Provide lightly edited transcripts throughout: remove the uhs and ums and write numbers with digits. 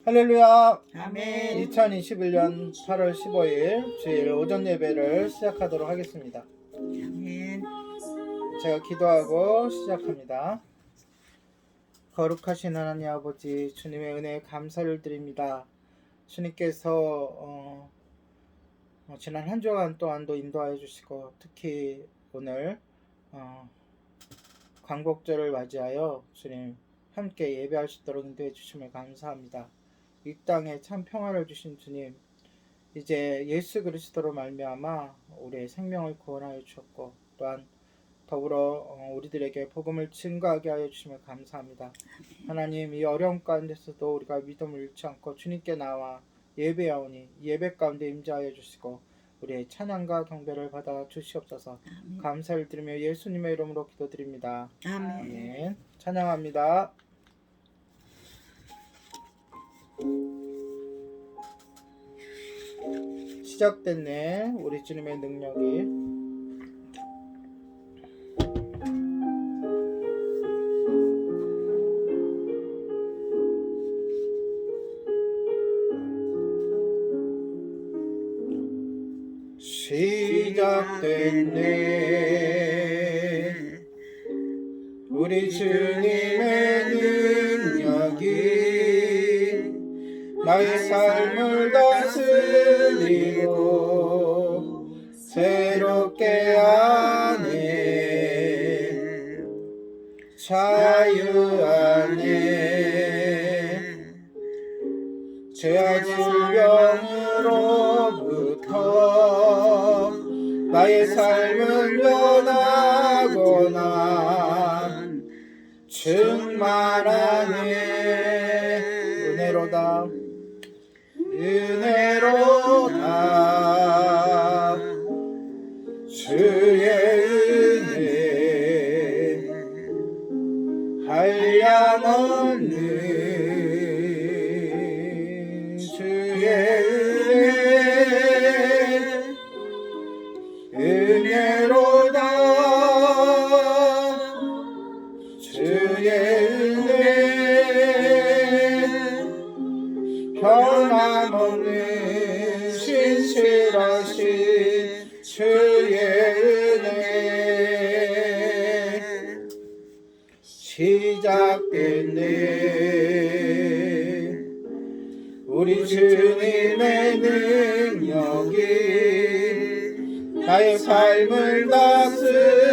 할렐루야. 아멘. 2021년 8월 15일 주일 오전 예배를 시작하도록 하겠습니다. 아멘. 제가 기도하고 시작합니다. 거룩하신 하나님 아버지, 주님의 은혜에 감사를 드립니다. 주님께서 지난 한 주간 또한도 인도하여 주시고, 특히 오늘 광복절을 맞이하여 주님 함께 예배할 수 있도록 인도해 주심을 감사합니다. 이 땅에 참 평화를 주신 주님, 이제 예수 그리스도로 말미암아 우리의 생명을 구원하여 주셨고, 또한 더불어 우리들에게 복음을 증거하게 하여 주심을 감사합니다. 하나님, 이 어려움 가운데서도 우리가 믿음을 잃지 않고 주님께 나와 예배하오니 예배 가운데 임재하여 주시고 우리의 찬양과 경배를 받아 주시옵소서. 아멘. 감사를 드리며 예수님의 이름으로 기도드립니다. 아멘. 아멘. 찬양합니다. 시작됐네, 우리 주님의 능력이. 시작됐네, 우리 주님의 능력이 나의 삶을 다스리고 새롭게 하네. 자유 안에 죄와 질병으로부터 나의 삶은 변하고 난 충만하네. 은혜로다, 은혜로다, 주의 은혜 한량없는 주의 은혜, 은혜로다, 주의 은혜 변함없는 신실하신 주의 은혜. 시작됐네, 우리 주님의 능력이 나의 삶을 다스리고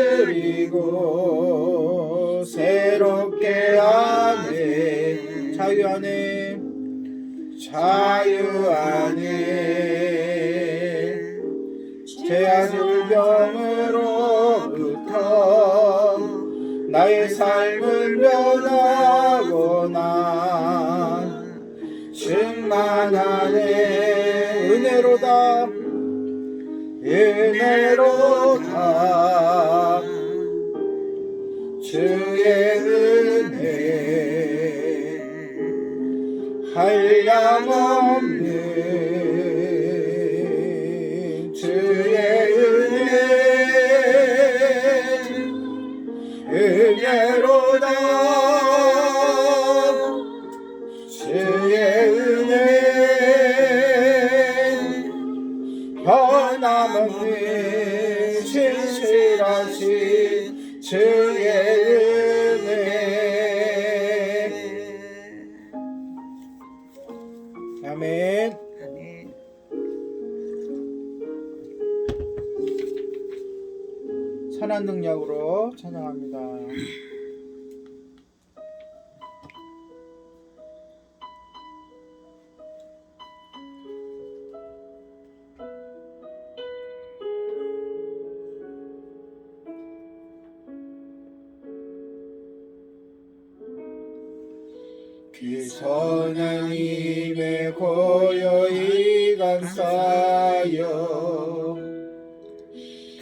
새롭게 하네. 자유 안에, 자유 안에 죄와 질병으로부터 나의 삶을 변하고 난 충만하네. 은혜로다, 은혜로다, 주의 은혜 한량없는 주의 은혜, 은혜로다, 주의 은혜 변함없는 신실하신 주의 은혜. 아멘. 아멘. 선한 능력으로 찬양합니다. 그 선한 힘에 고요히 감싸여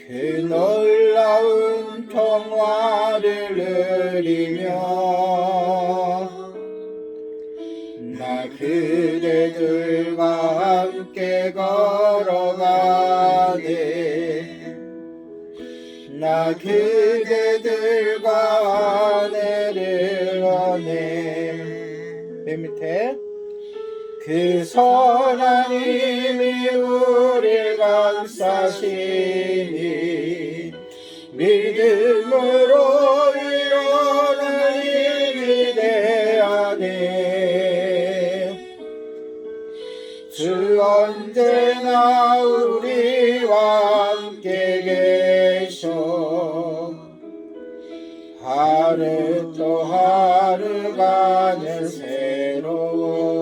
그 놀라운 평화를 누리며 나 그대들과 함께 걸어가네. 나 그대들과 내려오네. 맨 밑에 그 선한 힘이 우릴 감싸시니 믿음으로 일어난 일 기대하네. 주 언제나 우리와 함께 계셔 하루 또 하루가는 새로워.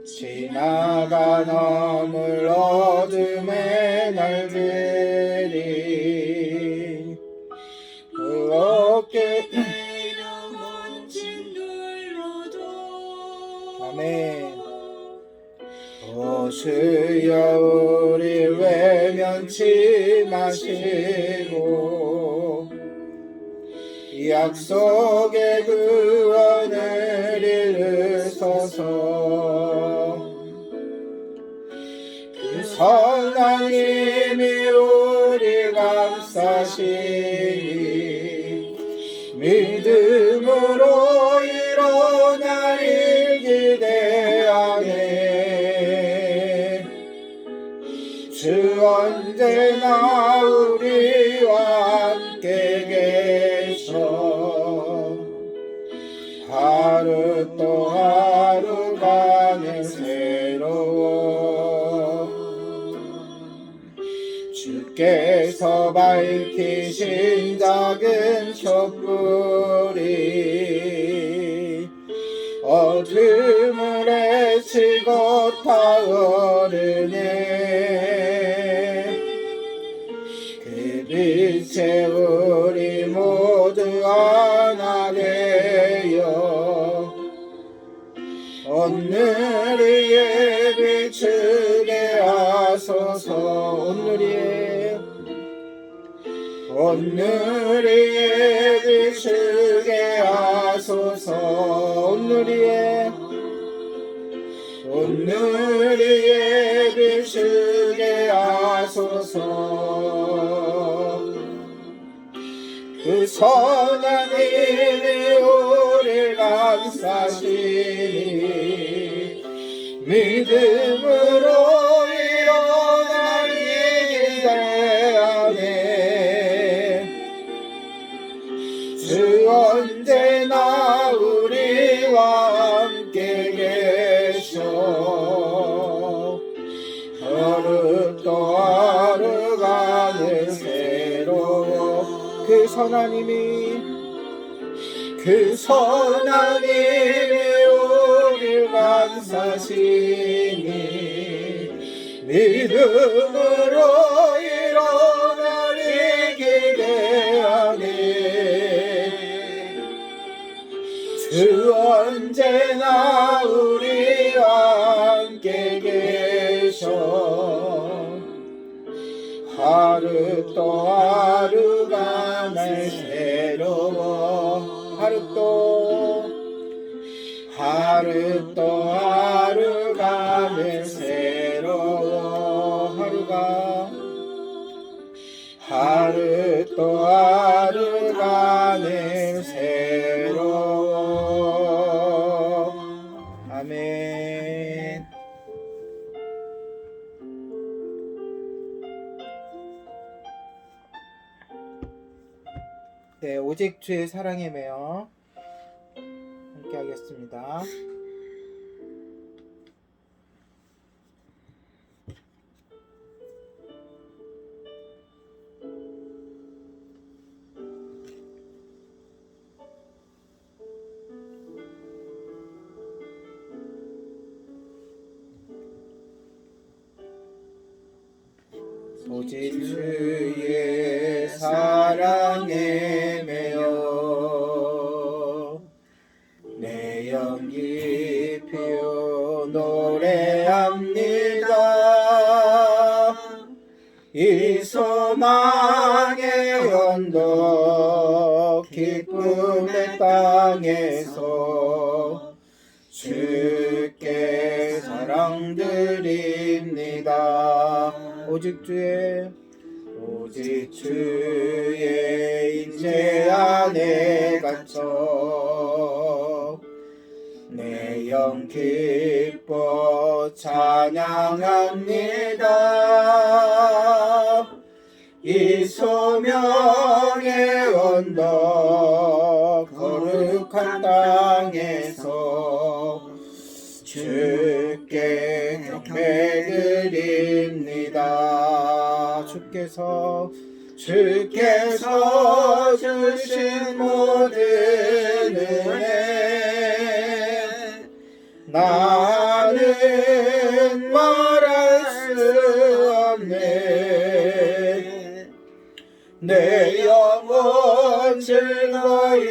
지나간 어물 어둠의 날들이 그 어깨 아멘. 주여 우리 외면치 마시고 약속의 구원을 이루소서. 그 선한 힘이 우리 감싸시니 믿음으로 일어날 일 기대하네. 주 언제나 우리와 함께 계셔 하루 또 하루가는 새로워. 주께서 밝히신 작은 촛불이 어둠을 헤치고 타오르네. 그 빛에 우리 모두 하나 되어 오늘 위에 비추게 하소서. 오늘 위에 비추게 하소서. 오늘 위에 비추게 하소서. 그 선한 힘이 우릴 감싸시니 믿음으로 일어날 일 기대하네. 주 언제나 우리와 함께 계셔 하루 또 하루가는 새로워. 그 선한 힘이 우릴 감싸시니 믿음으로 일어날 일 기대하네. 주 언제나 우리와 함께 계셔 하루 또 하루가 날 새로워. 하루 또 하루가 날 새로워. 하루 또 하루가 날 새로워. 아멘. 네, 오직 주의 사랑에 매여 함께 하겠습니다. 오직 주의 사랑에 매여 내 영 깊이 노래합니다. 이 소망의 언덕 기쁨의 땅에서 주께 사랑드립니다. 오직 주의 오직 주의 인재 안에 갇혀 내 영 기뻐 찬양합니다. 이 소명의 언덕 거룩한 땅에서 주께 경배드립니다. 주께서 주신 모든 은혜 나는 말할 수 없네. 내 영혼 즐거이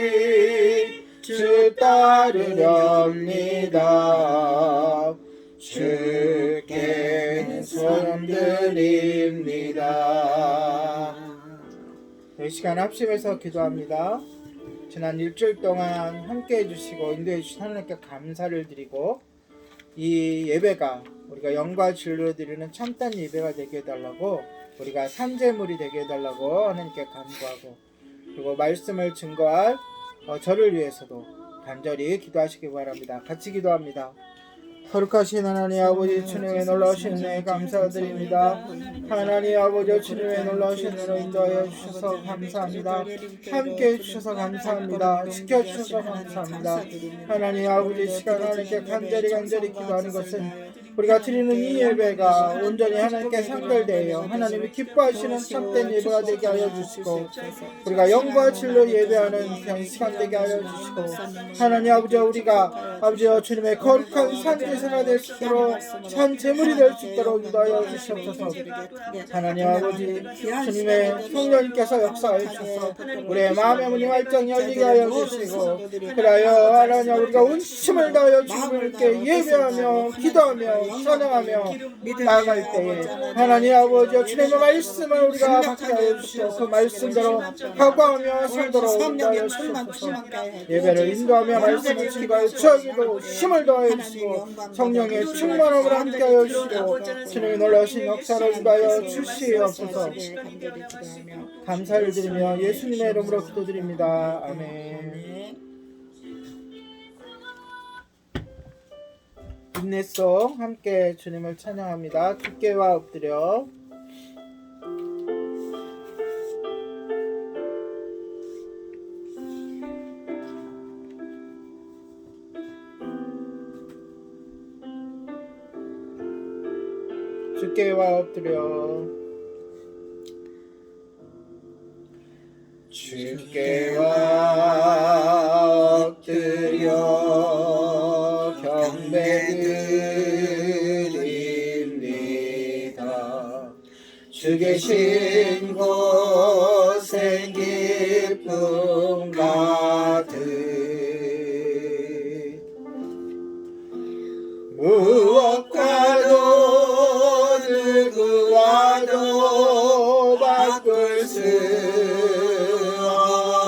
주 따르렵니다. 주께 손드립니다. 이 시간 합심해서 기도합니다. 지난 일주일 동안 함께 해주시고 인도해 주신 하나님께 감사를 드리고 이 예배가 우리가 영과 진리로 드리는 참된 예배가 되게 해달라고 우리가 산제물이 되게 해달라고 하나님께 간구하고 그리고 말씀을 증거할 저를 위해서도 간절히 기도하시기 바랍니다. 같이 기도합니다. 거룩하신 하나님 아버지 주님의 놀라우신 은혜에 감사드립니다. 하나님 아버지 주님의 놀라우신 은혜로 인도하여 주셔서 감사합니다. 함께 해주셔서 감사합니다. 지켜주셔서 감사합니다. 하나님 아버지 시간 하나님께 간절히 기도하는 것은 우리가 드리는 이 예배가 온전히 하나님께 상달되어 하나님이 기뻐하시는 참된 예배가 되게 하여 주시고 우리가 영과 진로 예배하는 그냥 시간 되게 하여 주시고 하나님 아버지 우리가 아버지 주님의 거룩한 산제사가 될 수 있도록 산제물이 될 수 있도록 인도하여 주시옵소서. 하나님 아버지 주님의 성령님께서 역사하여 주셔서 우리의 마음의 문이 활짝 열리게 하여 주시고 그리하여 하나님 우리가 온심을 다하여 주님께 예배하며 기도하며 찬양하며 나아갈 때에 하나님 아버지 주님의 말씀을 우리가 받게 하여 주시고 그 말씀대로 각오하며 살도록 인도하여 주시옵소서. 예배를 인도하며 말씀을 증거하여 저에게도 힘을 더하여 주시고 성령의 충만함을 함께 하여 주시고 주님의 놀라우신 역사를 인도하여 주시옵소서. 감사를 드리며 예수님의 이름으로 기도드립니다. 아멘. 인내송 함께 주님을 찬양합니다. 주께와 엎드려 주께와 엎드려 주께와 엎드려 경배드립니다. 주 계신 곳에 기쁨 가득 무엇과도 누구와도 바꿀 수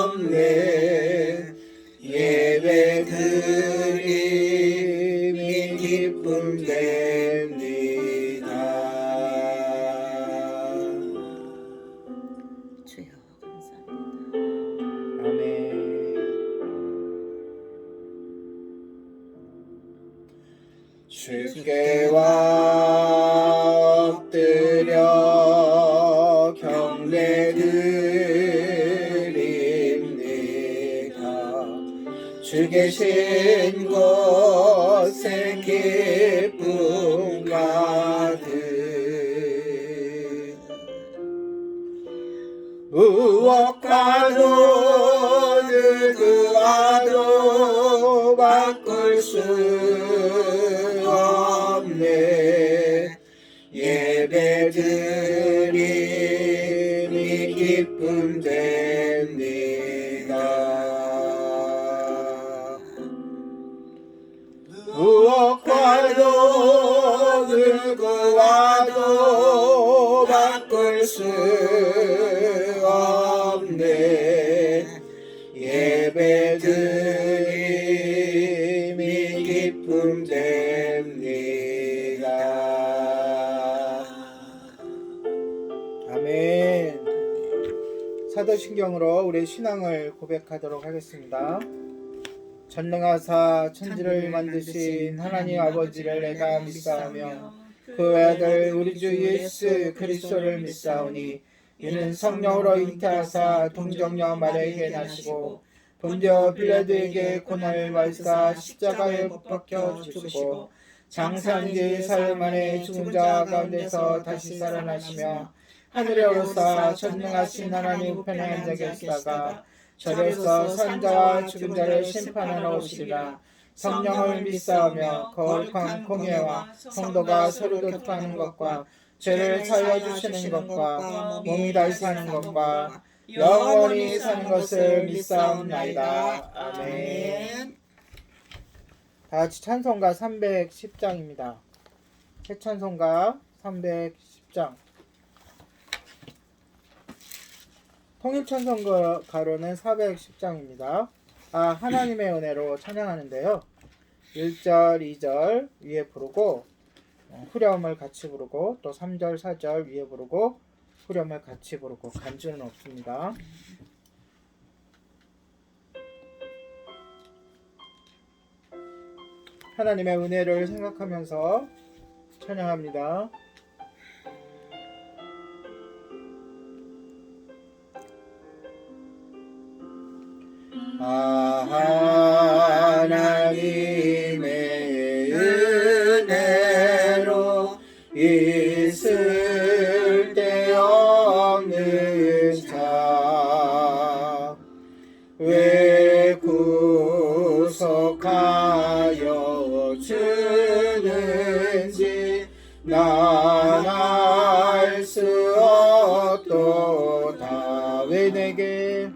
없네. 예배 드림이 기쁨 됩니다. 주여 감사합니다. 아멘. 주께와 엎드려 경배드립니다. 주 계신 곳에 기쁨 가득 무엇과도 누구와도 바꿀 수 없네. 예배 드림이 기쁨 됩니다. 무엇과도 누구와도 바꿀 수 없네. 예배 드림이 기쁨 됩니다. 아멘. 사도신경으로 우리 신앙을 고백하도록 하겠습니다. 전능하사 천지를 만드신 하나님 아버지를 내가 믿사오며 그 아들 우리 주 예수 그리스도를 믿사오니 이는 성령으로 잉태하사 동정녀 마리아에게 나시고 본디오 빌라도에게 고난을 받으사 십자가에 못 박혀 죽으시고 장사한 지 사흘 만에 죽은 자 가운데서 다시 살아나시며 하늘에 오르사 전능하신 하나님 우편에 앉아 계시다가 저리서 산 자와 죽은 자를 심판하러 오시리라. 성령을 믿사오며 거룩한 공예와 성도가 서로 교통하는 것과 죄를 사하여 주시는 것과 몸이 다시 사는 것과 영원히 사는 것을 믿사옵나이다. 아멘. 다같이 찬송가 310장입니다. 새 찬송가 310장. 통일찬송가로는 410장입니다. 하나님의 은혜로 찬양하는데요. 1절, 2절 위에 부르고 후렴을 같이 부르고 또 3절, 4절 위에 부르고 후렴을 같이 부르고 간주는 없습니다. 하나님의 은혜를 생각하면서 찬양합니다. 하나님의 은혜로 있을 데 없는 자 왜 구속하여 주는지 난 알 수 없도다. 왜 내게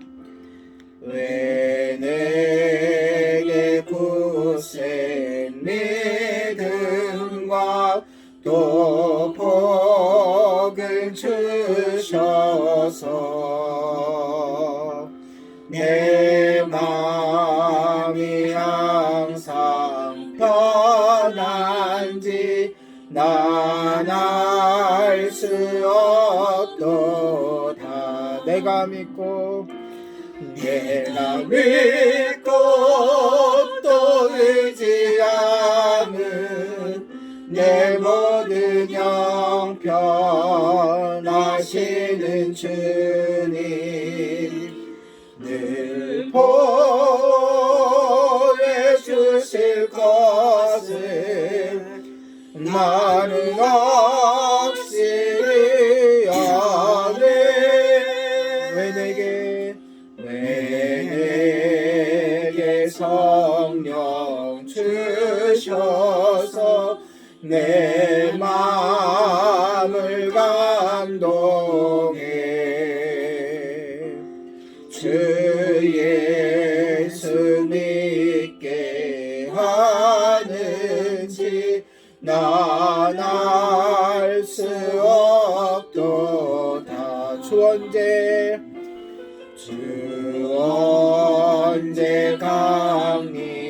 굳센 믿음과 또 복을 주셔서 내 마음이 항상 편한지 난 알 수 없도다. 내가 믿고 또 의지하는 내 모든 형편하시는 주님 늘 보여주실 것을 나는 확실히 아네. 왜 내게 성령 주셔서 내 마음을 감동해 주 예수 믿게 하는지 난 알 수 없도다. 주 언제 강림하실지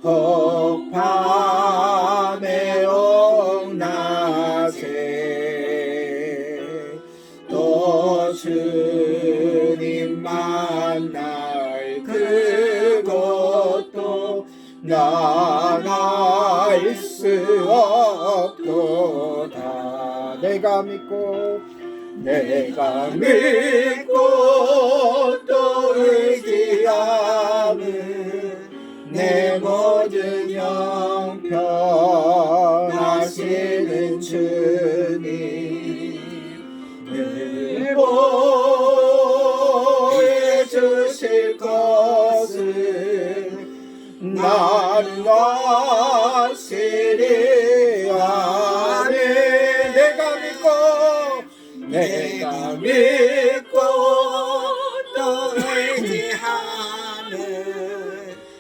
혹 밤에 옥낮에 또 주님 만날 그것도 난 알 수 없도다. 내가 믿고 또 의지하는 내 모든 형편하시는 주님 늘 보여주실 것을 나는 확실히 아네. 내가 믿고 또 의지하는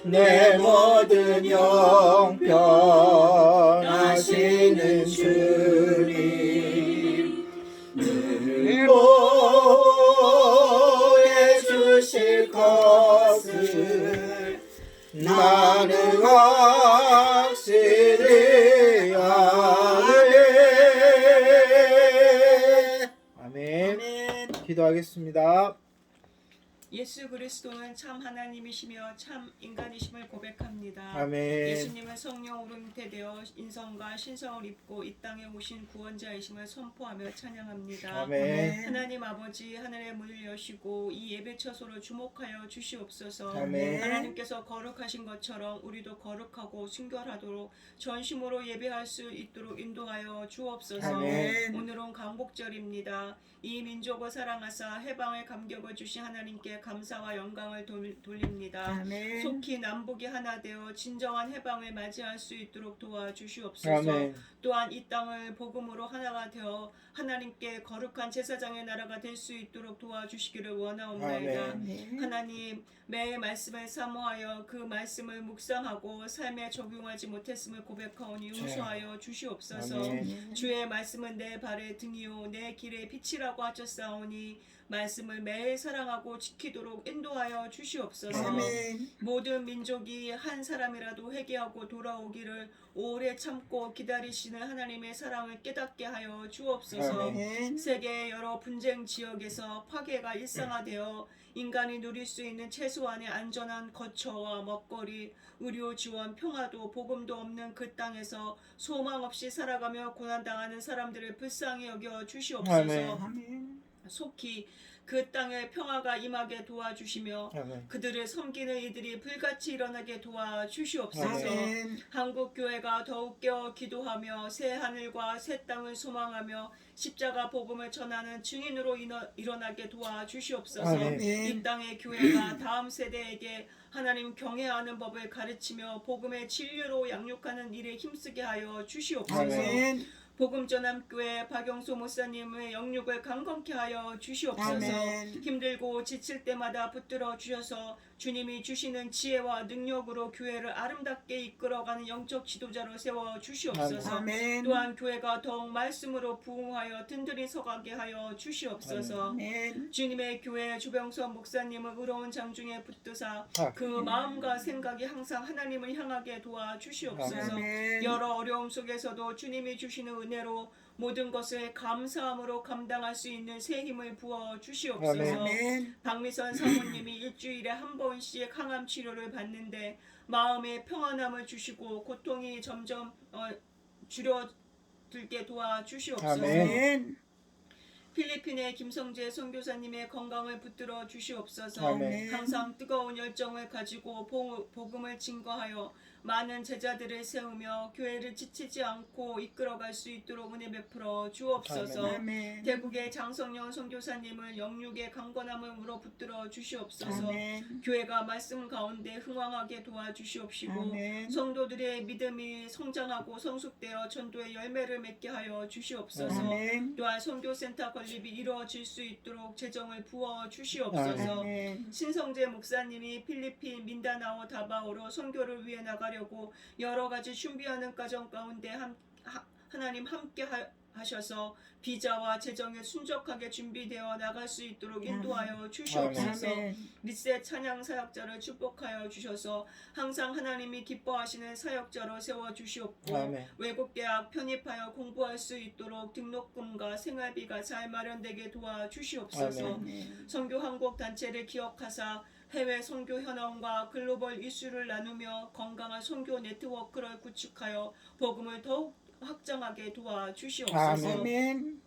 내 모든 형편하시는 주님 늘 보여주실 것을 나는 확실히 아네. 아멘. 기도하겠습니다. 예수 그리스도는 참 하나님이시며 참 인간이심을 고백합니다. 아멘. 예수님은 성령으로 잉태되어 인성과 신성을 입고 이 땅에 오신 구원자이심을 선포하며 찬양합니다. 아멘. 하나님 아버지, 하늘의 문을 여시고 이 예배 처소를 주목하여 주시옵소서. 아멘. 하나님께서 거룩하신 것처럼 우리도 거룩하고 순결하도록 전심으로 예배할 수 있도록 인도하여 주옵소서. 아멘. 오늘은 강복절입니다. 이 민족을 사랑하사 해방의 감격을 주신 하나님께 감사와 영광을 돌립니다. 아멘. 속히 남북이 하나 되어 진정한 해방을 맞이할 수 있도록 도와주시옵소서. 아멘. 또한 이 땅을 복음으로 하나가 되어 하나님께 거룩한 제사장의 나라가 될 수 있도록 도와주시기를 원하옵나이다. 아멘. 하나님, 매일 말씀을 사모하여 그 말씀을 묵상하고 삶에 적용하지 못했음을 고백하오니 용서하여 주시옵소서. 아멘. 주의 말씀은 내 발의 등이요 내 길의 빛이라고 하셨사오니 말씀을 매일 사랑하고 지키도록 인도하여 주시옵소서. 아멘. 모든 민족이 한 사람이라도 회개하고 돌아오기를 오래 참고 기다리시는 하나님의 사랑을 깨닫게 하여 주옵소서. 아멘. 세계의 여러 분쟁 지역에서 파괴가 일상화되어 인간이 누릴 수 있는 최소한의 안전한 거처와 먹거리, 의료 지원, 평화도 복음도 없는 그 땅에서 소망 없이 살아가며 고난당하는 사람들을 불쌍히 여겨 주시옵소서. 아멘. 아멘. 속히 그 땅에 평화가 임하게 도와주시며 아멘. 그들을 섬기는 이들이 불같이 일어나게 도와주시옵소서. 아멘. 한국 교회가 더욱 깨어 기도하며 새 하늘과 새 땅을 소망하며 십자가 복음을 전하는 증인으로 일어나게 도와주시옵소서. 아멘. 이 땅의 교회가 다음 세대에게 하나님 경외하는 법을 가르치며 복음의 진리로 양육하는 일에 힘쓰게 하여 주시옵소서. 아멘. 복음 전함 교회 박영소 목사님의 영육을 강건케 하여 주시옵소서. 아멘. 힘들고 지칠 때마다 붙들어 주셔서 주님이 주시는 지혜와 능력으로 교회를 아름답게 이끌어가는 영적 지도자로 세워 주시옵소서. 아멘. 또한 교회가 더욱 말씀으로 부흥하여 든든히 서가게 하여 주시옵소서. 아멘. 주님의 교회 주병선 목사님을 의로운 장중에 붙드사 아, 그 마음과 생각이 항상 하나님을 향하게 도와주시옵소서. 아멘. 여러 어려움 속에서도 주님이 주시는 은혜로 모든 것을 감사함으로 감당할 수 있는 새 힘을 부어 주시옵소서. 아멘. 박미선 사모님이 일주일에 한 번씩 항암 치료를 받는데 마음의 평안함을 주시고 고통이 점점 줄어들게 도와주시옵소서. 아멘. 아멘. 필리핀의 김성재 선교사님의 건강을 붙들어 주시옵소서. 아멘. 항상 뜨거운 열정을 가지고 복음을 증거하여 많은 제자들을 세우며 교회를 지치지 않고 이끌어갈 수 있도록 은혜 베풀어 주옵소서. 아멘. 대국의 장성영 선교사님을 영육의 강건함을 물어 붙들어 주시옵소서. 아멘. 교회가 말씀 가운데 흥왕하게 도와주시옵시고 아멘. 성도들의 믿음이 성장하고 성숙되어 전도의 열매를 맺게 하여 주시옵소서. 아멘. 또한 선교센터 건립이 이루어질 수 있도록 재정을 부어 주시옵소서. 아멘. 신성재 목사님이 필리핀 민다나오 다바오로 선교를 위해 나가려고 여러 가지 준비하는 과정 가운데 하나님 함께 하셔서 비자와 재정에 순적하게 준비되어 나갈 수 있도록 인도하여 주시옵소서. 아멘. 리셋 찬양 사역자를 축복하여 주셔서 항상 하나님이 기뻐하시는 사역자로 세워 주시옵고 아멘. 외국 대학 편입하여 공부할 수 있도록 등록금과 생활비가 잘 마련되게 도와주시옵소서. 아멘. 선교 한국 단체를 기억하사 해외 선교 현황과 글로벌 이슈를 나누며 건강한 선교 네트워크를 구축하여 복음을 더욱 확장하게 도와주시옵소서. 아멘.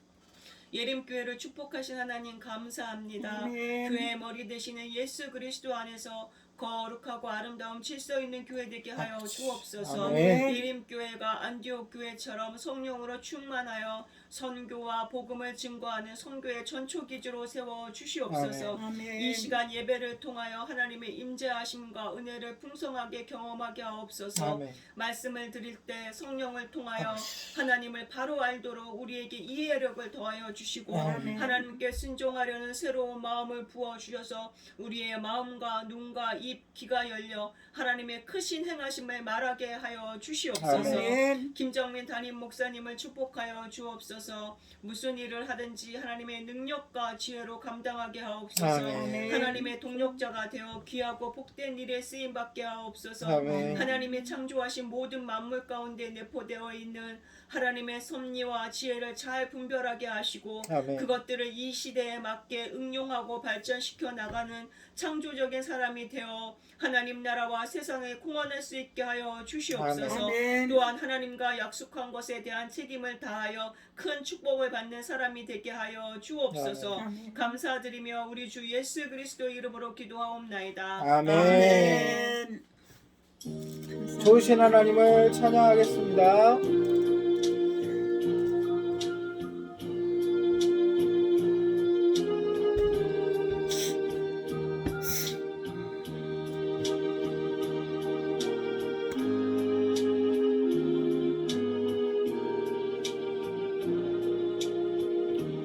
예림교회를 축복하신 하나님 감사합니다. 아멘. 교회의 머리 되시는 예수 그리스도 안에서 거룩하고 아름다운 질서 있는 교회 되게 하여 주옵소서. 아멘. 예림교회가 안디옥 교회처럼 성령으로 충만하여 선교와 복음을 증거하는 선교의 전초기지로 세워 주시옵소서. 아멘. 이 시간 예배를 통하여 하나님의 임재하심과 은혜를 풍성하게 경험하게 하옵소서. 아멘. 말씀을 드릴 때 성령을 통하여 하나님을 바로 알도록 우리에게 이해력을 더하여 주시고 아멘. 하나님께 순종하려는 새로운 마음을 부어 주셔서 우리의 마음과 눈과 입 귀가 열려 하나님의 크신 행하심을 말하게 하여 주시옵소서. 아멘. 김정민 담임 목사님을 축복하여 주옵소서. 무슨 일을 하든지 하나님의 능력과 지혜로 감당하게 하옵소서. 아멘. 하나님의 동력자가 되어 귀하고 복된 일에 쓰임 받게 하옵소서. 아멘. 하나님의 창조하신 모든 만물 가운데 내포되어 있는 하나님의 섭리와 지혜를 잘 분별하게 하시고 아멘. 그것들을 이 시대에 맞게 응용하고 발전시켜 나가는 창조적인 사람이 되어 하나님 나라와 세상에 공헌할 수 있게 하여 주시옵소서. 아멘. 또한 하나님과 약속한 것에 대한 책임을 다하여 큰 축복을 받는 사람이 되게 하여 주옵소서. 아멘. 감사드리며 우리 주 예수 그리스도 이름으로 기도하옵나이다. 아멘. 좋으신 하나님을 찬양하겠습니다.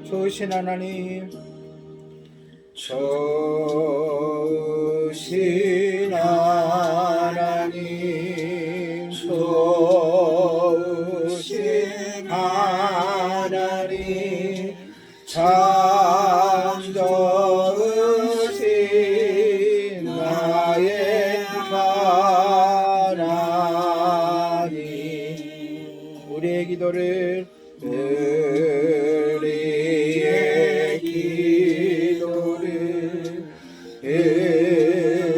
좋으신 하나님, 좋으신 하나님, 좋으신 하나님, 참 좋으신 나의 하나님, 우리의 기도를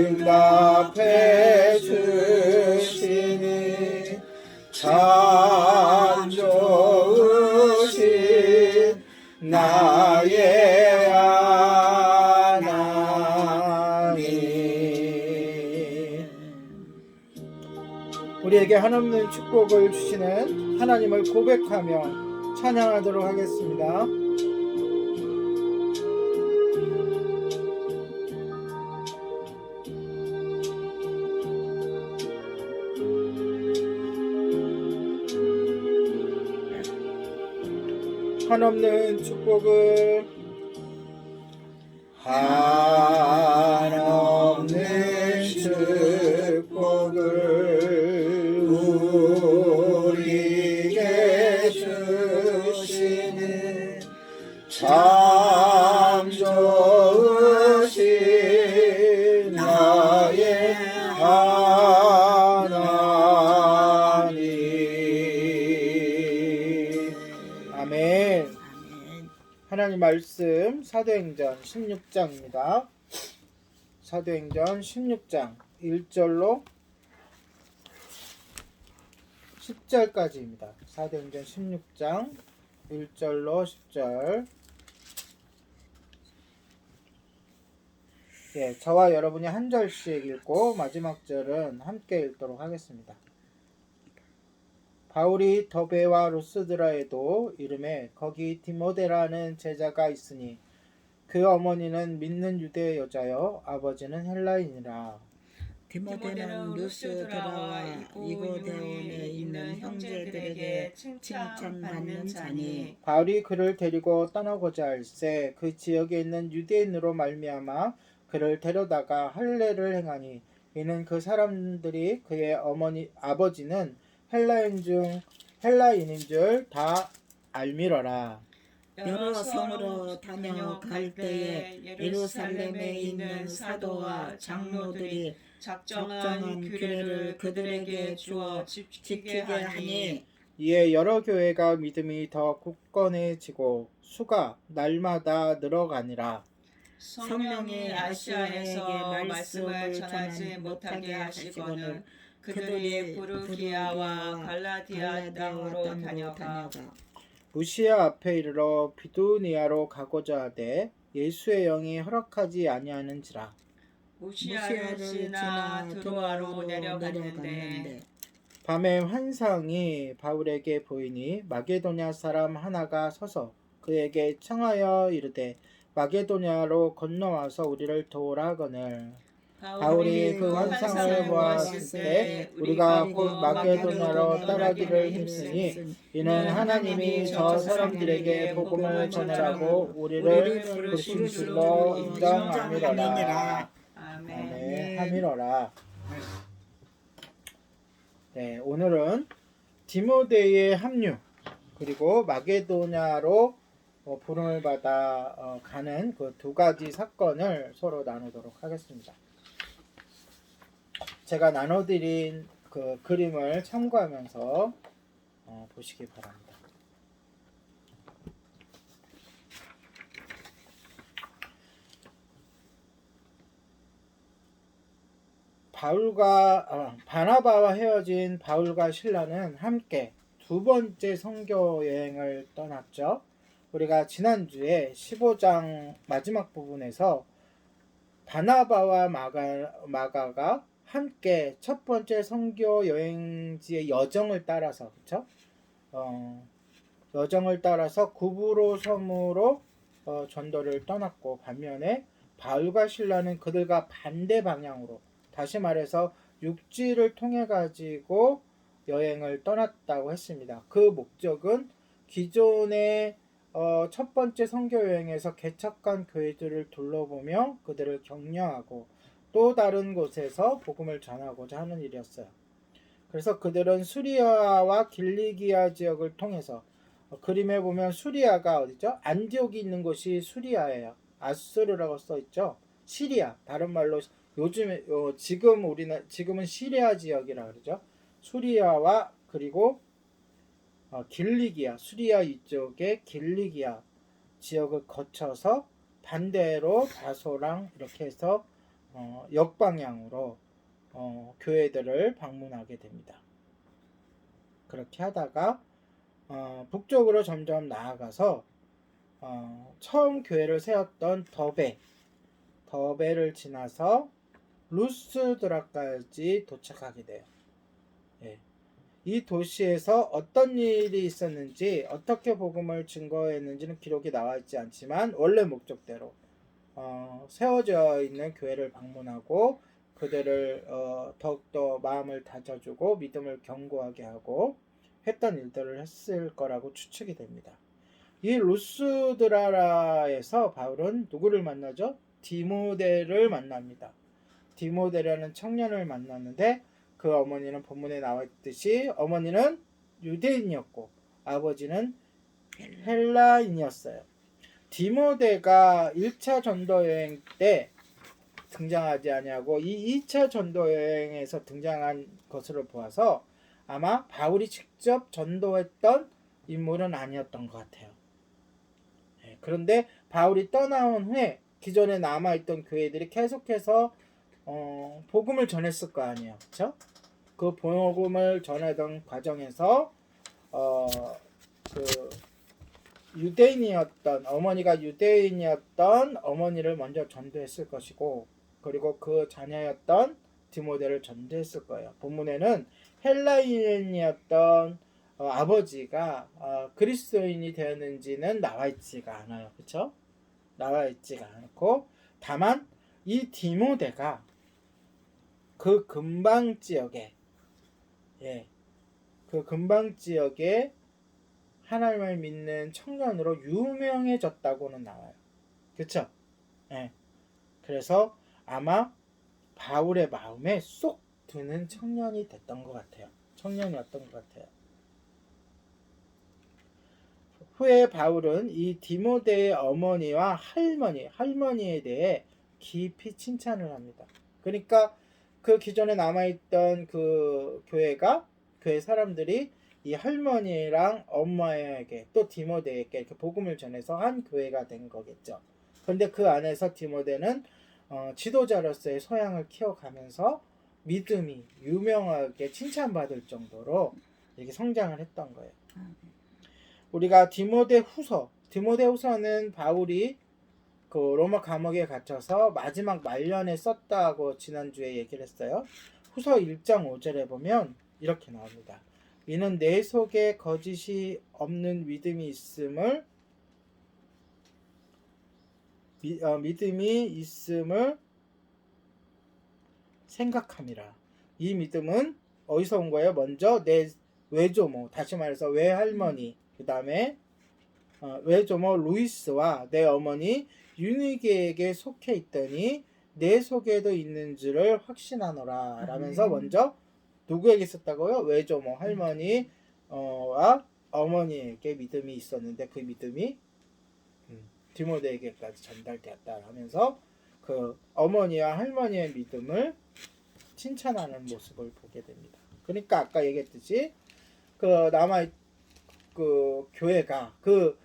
응답해 주시니 참 좋으신 나의 하나님. 우리에게 한없는 축복을 주시는 하나님을 고백하며 찬양하도록 하겠습니다. 한없는 축복을, 한없는 축복을 우리에게 주시는 참 좋으신 나의 하나님. 아멘. 하나님 말씀 사도행전 16장입니다. 사도행전 16장 1절로 10절까지입니다. 사도행전 16장 1절로 10절. 예, 저와 여러분이 한 절씩 읽고 마지막 절은 함께 읽도록 하겠습니다. 바울이 더베와 루스드라에도 이름에 거기 디모데라는 제자가 있으니 그 어머니는 믿는 유대 여자여 아버지는 헬라인이라. 디모데는 루스드라와 이고데온에 있는 형제들에게 칭찬받는 자니 바울이 그를 데리고 떠나고자 할새 그 지역에 있는 유대인으로 말미암아 그를 데려다가 할례를 행하니 이는 그 사람들이 그의 아버지는 헬라인인 줄 다 알미러라. 여러 성으로 다녀갈 때에 예루살렘에 있는 사도와 장로들이 적정한 규례를 그들에게 주어 지키게 하니 이에 여러 교회가 믿음이 더 굳건해지고 수가 날마다 늘어가니라. 성령이 아시아에서 말씀을 전하지 못하게 하시거늘 그들이 부르기아와 갈라디아 땅으로 다녀가 무시아 앞에 이르러 비두니아로 가고자 하되 예수의 영이 허락하지 아니하는지라. 무시아를 지나 드로아로 내려갔는데 밤에 환상이 바울에게 보이니 마게도냐 사람 하나가 서서 그에게 청하여 이르되 마게도냐로 건너와서 우리를 도우라 하거늘. 바울이 그 환상을 보았을 때 우리가 곧 마게도냐로 떠나기를 힘쓰니 이는 하나님이 저 사람들에게 복음을 전하라고 우리를 부르신 줄로 인정함이로라. 아멘. 하밀어라. 네, 오늘은 디모데의 합류 그리고 마게도냐로 부름을 받아 가는 그 두 가지 사건을 서로 나누도록 하겠습니다. 제가 나눠드린 그 그림을 참고하면서 보시기 바랍니다. 바나바와 헤어진 바울과 실라는 함께 두 번째 선교 여행을 떠났죠. 우리가 지난주에 15장 마지막 부분에서 바나바와 마가가 함께 첫 번째 선교 여행지의 여정을 따라서 그렇죠? 여정을 따라서 구브로 섬으로 전도를 떠났고 반면에 바울과 실라는 그들과 반대 방향으로 다시 말해서 육지를 통해 가지고 여행을 떠났다고 했습니다. 그 목적은 기존의 첫 번째 선교 여행에서 개척한 교회들을 둘러보며 그들을 격려하고 또 다른 곳에서 복음을 전하고자 하는 일이었어요. 그래서 그들은 수리아와 길리기아 지역을 통해서 그림에 보면 수리아가 어디죠? 안디옥이 있는 곳이 수리아예요. 아수르라고 써 있죠. 시리아, 다른 말로 요즘에 지금은 시리아 지역이라 그러죠. 수리아와 그리고 길리기아, 수리아 이쪽의 길리기아 지역을 거쳐서 반대로 다소랑 이렇게 해서 역방향으로 교회들을 방문하게 됩니다. 그렇게 하다가 북쪽으로 점점 나아가서 처음 교회를 세웠던 더베를 지나서 루스드라까지 도착하게 돼요. 예. 이 도시에서 어떤 일이 있었는지 어떻게 복음을 증거했는지는 기록이 나와 있지 않지만 원래 목적대로 세워져 있는 교회를 방문하고 그들을 더욱더 마음을 다져주고 믿음을 견고하게 하고 했던 일들을 했을 거라고 추측이 됩니다. 이 루스드라에서 바울은 누구를 만나죠? 디모데를 만납니다. 디모데라는 청년을 만났는데 그 어머니는 본문에 나와 있듯이 어머니는 유대인이었고 아버지는 헬라인이었어요. 디모데가 1차 전도 여행 때 등장하지 아니하고 이 2차 전도 여행에서 등장한 것으로 보아서 아마 바울이 직접 전도했던 인물은 아니었던 것 같아요. 그런데 바울이 떠나온 후에 기존에 남아있던 교회들이 계속해서 복음을 전했을 거 아니에요. 그렇죠? 그 복음을 전하던 과정에서 그 유대인이었던 어머니가 유대인이었던 어머니를 먼저 전도했을 것이고 그리고 그 자녀였던 디모데를 전도했을 거예요. 본문에는 헬라인이었던 아버지가 그리스도인이 되었는지는 나와 있지가 않아요. 그렇죠? 나와 있지가 않고 다만 이 디모데가 그 근방 지역에 하나님을 믿는 청년으로 유명해졌다고는 나와요. 그렇죠? 그래서 아마 바울의 마음에 쏙 드는 청년이 됐던 것 같아요. 청년이었던 것 같아요. 후에 바울은 이 디모데의 어머니와 할머니에 대해 깊이 칭찬을 합니다. 그러니까 그 기존에 남아있던 그 교회 사람들이 이 할머니랑 엄마에게 또 디모데에게 이렇게 복음을 전해서 한 교회가 된 거겠죠. 그런데 그 안에서 디모데는 지도자로서의 소양을 키워가면서 믿음이 유명하게 칭찬받을 정도로 이렇게 성장을 했던 거예요. 우리가 디모데후서는 바울이 그 로마 감옥에 갇혀서 마지막 말년에 썼다고 지난주에 얘기를 했어요. 후서 1장 5절에 보면 이렇게 나옵니다. 이는 내 속에 거짓이 없는 믿음이 있음을 생각함이라. 이 믿음은 어디서 온 거예요? 먼저 내 외조모, 다시 말해서 외할머니, 그 다음에 외조모 루이스와 내 어머니 유니게에게 속해 있더니 내 속에도 있는 줄을 확신하노라 라면서 아멘. 먼저 누구에게 썼다고요? 외조모 할머니 와 어머니에게 믿음이 있었는데 그 믿음이 디모데에게까지 전달되었다 하면서 그 어머니와 할머니의 믿음을 칭찬하는 모습을 보게 됩니다. 그러니까 아까 얘기했듯이 그 남아 그 교회가 그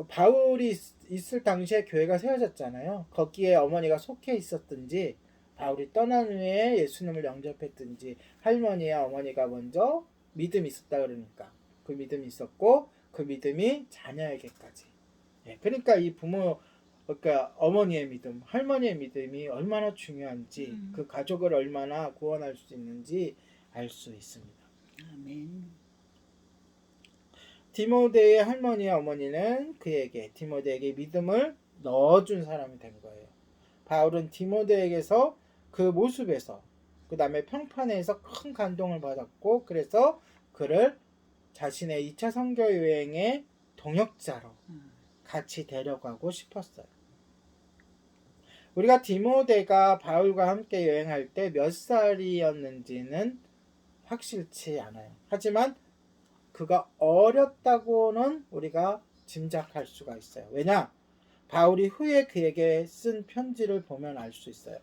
바울이 있을 당시에 교회가 세워졌잖아요. 거기에 어머니가 속해 있었든지 바울이 떠난 후에 예수님을 영접했든지 할머니와 어머니가 먼저 믿음이 있었다 그러니까 그 믿음이 있었고 그 믿음이 자녀에게까지. 예, 그러니까 이 부모 그러니까 어머니의 믿음, 할머니의 믿음이 얼마나 중요한지 그 가족을 얼마나 구원할 수 있는지 알 수 있습니다. 아멘. 디모데의 할머니와 어머니는 그에게 디모데에게 믿음을 넣어준 사람이 된 거예요. 바울은 디모데에게서 그 모습에서 그 다음에 평판에서 큰 감동을 받았고 그래서 그를 자신의 2차 선교 여행의 동역자로 같이 데려가고 싶었어요. 우리가 디모데가 바울과 함께 여행할 때 몇 살이었는지는 확실치 않아요. 하지만 그가 어렸다고는 우리가 짐작할 수가 있어요. 왜냐? 바울이 후에 그에게 쓴 편지를 보면 알 수 있어요.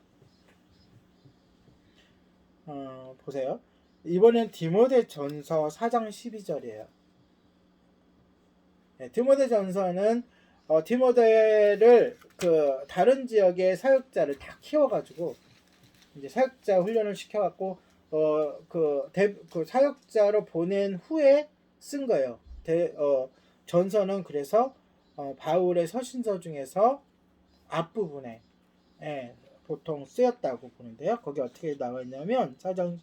보세요. 이번엔 디모데전서 4장 12절이에요. 네, 디모데전서는 디모데를 그 다른 지역의 사역자를 다 키워가지고 이제 사역자 훈련을 시켜갖고 그 사역자로 보낸 후에 쓴 거예요. 전서는 그래서 바울의 서신서 중에서 앞부분에 보통 쓰였다고 보는데요. 거기 어떻게 나와 있냐면 4장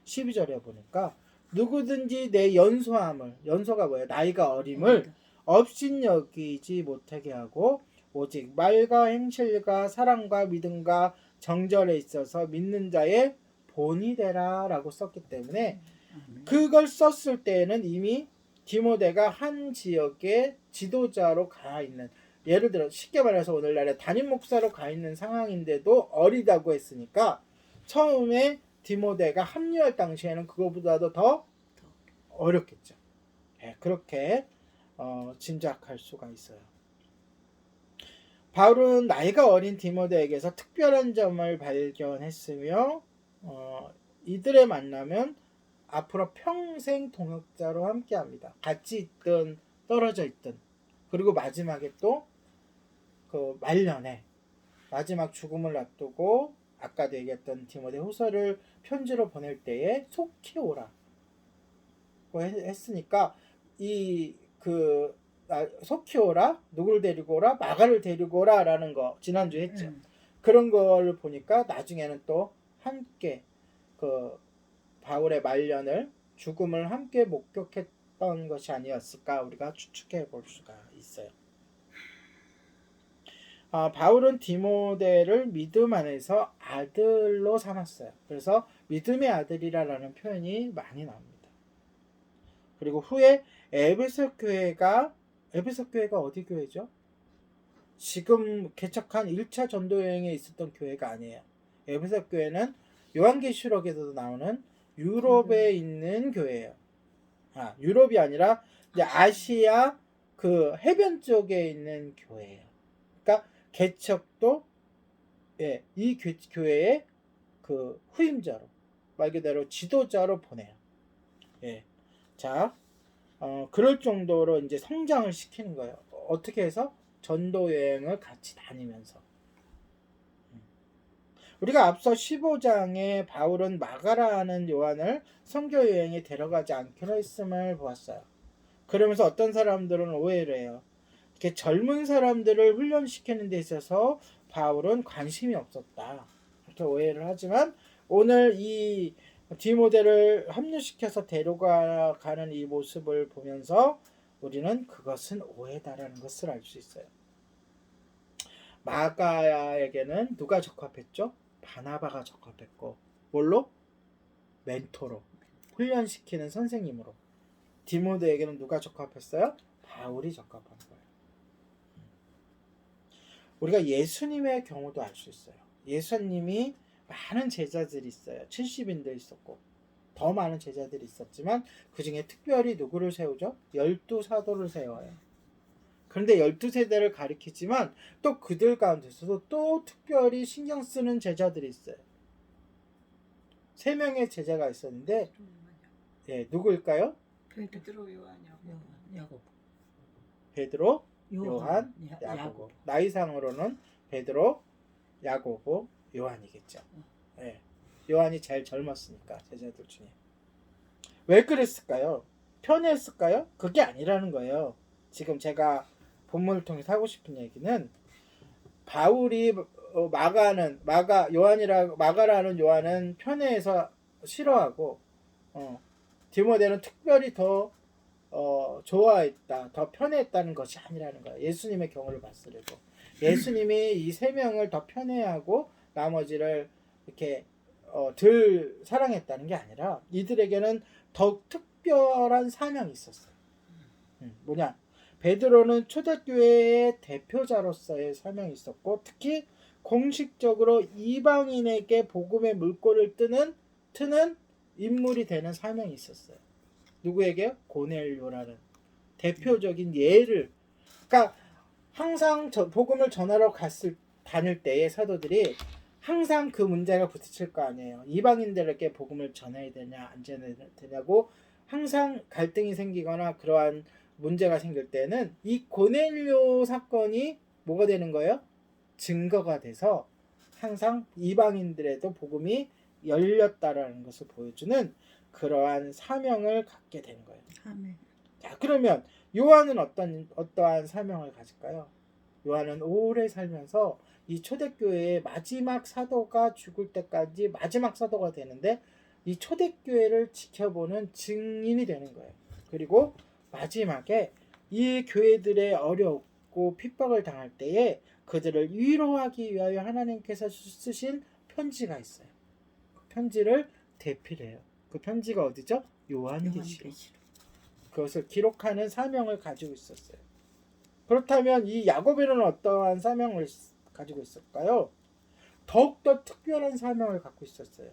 12절에 보니까 누구든지 내 연소함을 연소가 뭐예요? 나이가 어림을 업신여기지 못하게 하고 오직 말과 행실과 사랑과 믿음과 정절에 있어서 믿는 자의 본이 되라 라고 썼기 때문에 그걸 썼을 때에는 이미 디모데가 한 지역의 지도자로 가 있는 예를 들어 쉽게 말해서 오늘날에 담임 목사로 가 있는 상황인데도 어리다고 했으니까 처음에 디모데가 합류할 당시에는 그거보다도 더 어렵겠죠. 네, 그렇게 짐작할 수가 있어요. 바울은 나이가 어린 디모데에게서 특별한 점을 발견했으며 이들의 만나면 앞으로 평생 동역자로 함께합니다. 같이 있든 떨어져 있든 그리고 마지막에 또 그 말년에 마지막 죽음을 앞두고 아까도 얘기했던 디모데 후서를 편지로 보낼 때에 속히 오라고 했으니까 속히 오라 누굴 데리고 오라 마가를 데리고 오라라는 거 지난주에 했죠. 그런 걸 보니까 나중에는 또 함께 그 바울의 말년을 죽음을 함께 목격했던 것이 아니었을까 우리가 추측해 볼 수가 있어요. 바울은 디모데를 믿음 안에서 아들로 삼았어요. 그래서 믿음의 아들이라는 표현이 많이 나옵니다. 그리고 후에 에베소 교회가 어디 교회죠? 지금 개척한 1차 전도 여행에 있었던 교회가 아니에요. 에베소 교회는 요한계시록에서도 나오는 유럽에 있는 교회예요. 유럽이 아니라 이제 아시아 그 해변 쪽에 있는 교회예요. 그러니까 개척도 이 교회의 그 후임자로 말 그대로 지도자로 보내요. 자, 그럴 정도로 이제 성장을 시키는 거예요. 어떻게 해서 전도 여행을 같이 다니면서. 우리가 앞서 15장에 바울은 마가라는 요한을 선교 여행에 데려가지 않기로 했음을 보았어요. 그러면서 어떤 사람들은 오해를 해요. 이렇게 젊은 사람들을 훈련시키는 데 있어서 바울은 관심이 없었다. 이렇게 오해를 하지만 오늘 이 디모데를 합류시켜서 데려가는 이 모습을 보면서 우리는 그것은 오해다라는 것을 알 수 있어요. 마가에게는 누가 적합했죠? 바나바가 적합했고 뭘로? 멘토로 훈련시키는 선생님으로. 디모데에게는 누가 적합했어요? 바울이 적합한 거예요. 우리가 예수님의 경우도 알 수 있어요. 예수님이 많은 제자들이 있어요. 70인도 있었고 더 많은 제자들이 있었지만 그 중에 특별히 누구를 세우죠? 12사도를 세워요. 그런데 12세대를 가리키지만 또 그들 가운데서도 또 특별히 신경 쓰는 제자들이 있어요. 3명의 제자가 있었는데 누구일까요? 베드로, 요한, 야곱. 베드로, 요한, 야곱. 야고보. 나이상으로는 베드로, 야고보, 요한이겠죠. 요한이 제일 젊었으니까 제자들 중에. 왜 그랬을까요? 편했을까요? 그게 아니라는 거예요. 지금 제가 본문을 통해서 하고 싶은 얘기는 바울이 마가라는 요한은 편애해서 싫어하고 디모데는 특별히 더 좋아했다, 더 편애했다는 것이 아니라는 거예요. 예수님의 경우를 봤으려고 예수님이 이 3명을 더 편애하고 나머지를 이렇게 덜 사랑했다는 게 아니라 이들에게는 더욱 특별한 사명이 있었어요. 뭐냐? 베드로는 초대교회의 대표자로서의 사명이 있었고 특히 공식적으로 이방인에게 복음의 물꼬를 트는 인물이 되는 사명이 있었어요. 누구에게요? 고넬료라는 대표적인 예를. 그러니까 항상 복음을 전하러 다닐 때에 사도들이 항상 그 문제가 부딪힐 거 아니에요. 이방인들에게 복음을 전해야 되냐 안 전해야 되냐고 항상 갈등이 생기거나 그러한 문제가 생길 때는 이 고넬료 사건이 뭐가 되는 거예요? 증거가 돼서 항상 이방인들에도 복음이 열렸다라는 것을 보여주는 그러한 사명을 갖게 되는 거예요. 아멘. 자, 그러면 요한은 어떠한 사명을 가질까요? 요한은 오래 살면서 이 초대교회의 마지막 사도가 죽을 때까지 마지막 사도가 되는데 이 초대교회를 지켜보는 증인이 되는 거예요. 그리고 마지막에 이 교회들의 어렵고 핍박을 당할 때에 그들을 위로하기 위하여 하나님께서 쓰신 편지가 있어요. 그 편지를 대필해요. 그 편지가 어디죠? 요한계시록. 그것을 기록하는 사명을 가지고 있었어요. 그렇다면 이 야고보는 어떠한 사명을 가지고 있을까요? 더욱더 특별한 사명을 갖고 있었어요.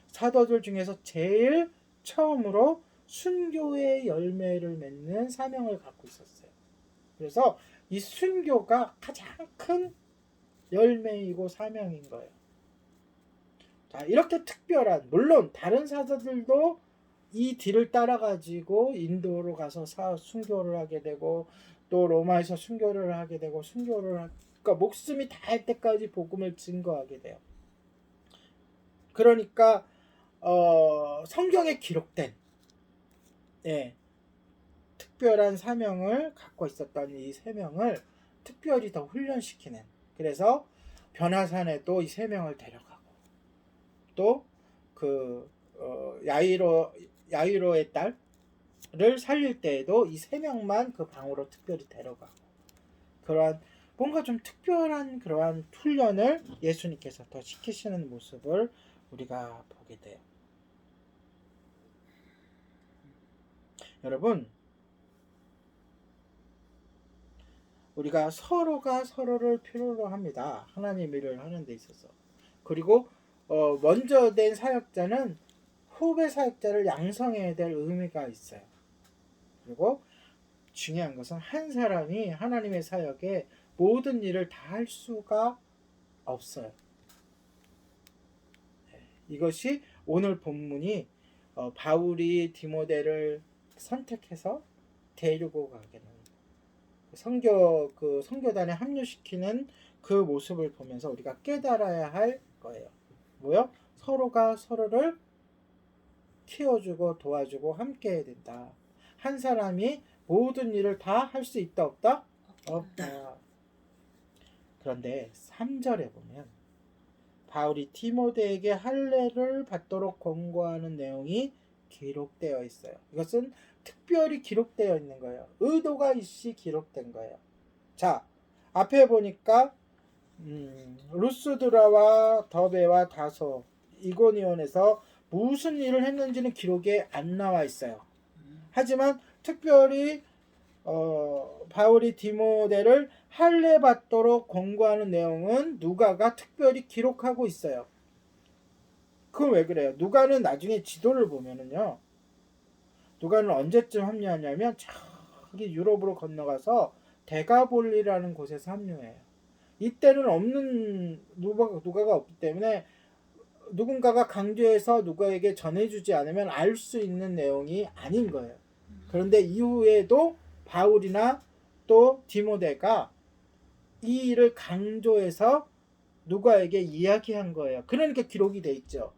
사도들 중에서 제일 처음으로 순교의 열매를 맺는 사명을 갖고 있었어요. 그래서 이 순교가 가장 큰 열매이고 사명인 거예요. 자, 이렇게 특별한, 물론 다른 사도들도 이 뒤를 따라가지고 인도로 가서 순교를 하게 되고 또 로마에서 순교를 하게 되고 그러니까 목숨이 다할 때까지 복음을 증거하게 돼요. 그러니까 성경에 기록된 특별한 사명을 갖고 있었던 이 3명을 특별히 더 훈련시키는, 그래서 변화산에도 이 3명을 데려가고 또 그 야이로의 딸을 살릴 때에도 이 3명만 그 방으로 특별히 데려가고 그러한 뭔가 좀 특별한 그러한 훈련을 예수님께서 더 시키시는 모습을 우리가 보게 돼요. 여러분, 우리가 서로가 서로를 필요로 합니다. 하나님 일을 하는 데 있어서. 그리고 먼저 된 사역자는 후배 사역자를 양성해야 될 의미가 있어요. 그리고 중요한 것은 한 사람이 하나님의 사역에 모든 일을 다 할 수가 없어요. 이것이 오늘 본문이 바울이 디모데를 선택해서 데리고 가게 되는 선교단에 합류시키는 그 모습을 보면서 우리가 깨달아야 할 거예요. 뭐요? 서로가 서로를 키워주고 도와주고 함께 해야 된다. 한 사람이 모든 일을 다 할 수 있다 없다? 없다. 그런데 3절에 보면 바울이 디모데에게 할례를 받도록 권고하는 내용이 기록되어 있어요. 이것은 특별히 기록되어 있는 거예요. 의도가 있이 기록된 거예요. 자, 앞에 보니까 루스드라와 더베와 다소 이고니온에서 무슨 일을 했는지는 기록에 안 나와 있어요. 하지만 특별히 바울이 디모데를 할례 받도록 권고하는 내용은 누가가 특별히 기록하고 있어요. 그건 왜 그래요? 누가는 나중에 지도를 보면은요. 누가는 언제쯤 합류하냐면 저기 유럽으로 건너가서 데가볼리라는 곳에서 합류해요. 이때는 없는 누가가 없기 때문에 누군가가 강조해서 누가에게 전해주지 않으면 알 수 있는 내용이 아닌 거예요. 그런데 이후에도 바울이나 또 디모데가 이 일을 강조해서 누가에게 이야기한 거예요. 그러니까 기록이 돼 있죠.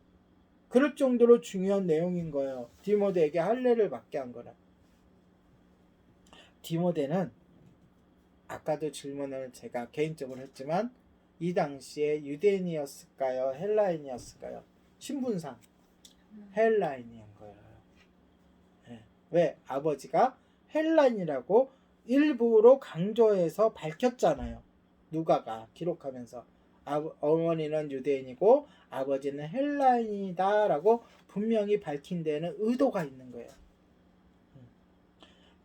그럴 정도로 중요한 내용인 거예요. 디모데에게 할례를 받게 한 거는. 디모데는 아까도 질문을 제가 개인적으로 했지만 이 당시에 유대인이었을까요? 헬라인이었을까요? 신분상 헬라인인 거예요. 네. 왜? 아버지가 헬라인이라고 일부러 강조해서 밝혔잖아요. 누가가 기록하면서 어머니는 유대인이고 아버지는 헬라인이다라고 분명히 밝힌 데는 의도가 있는 거예요.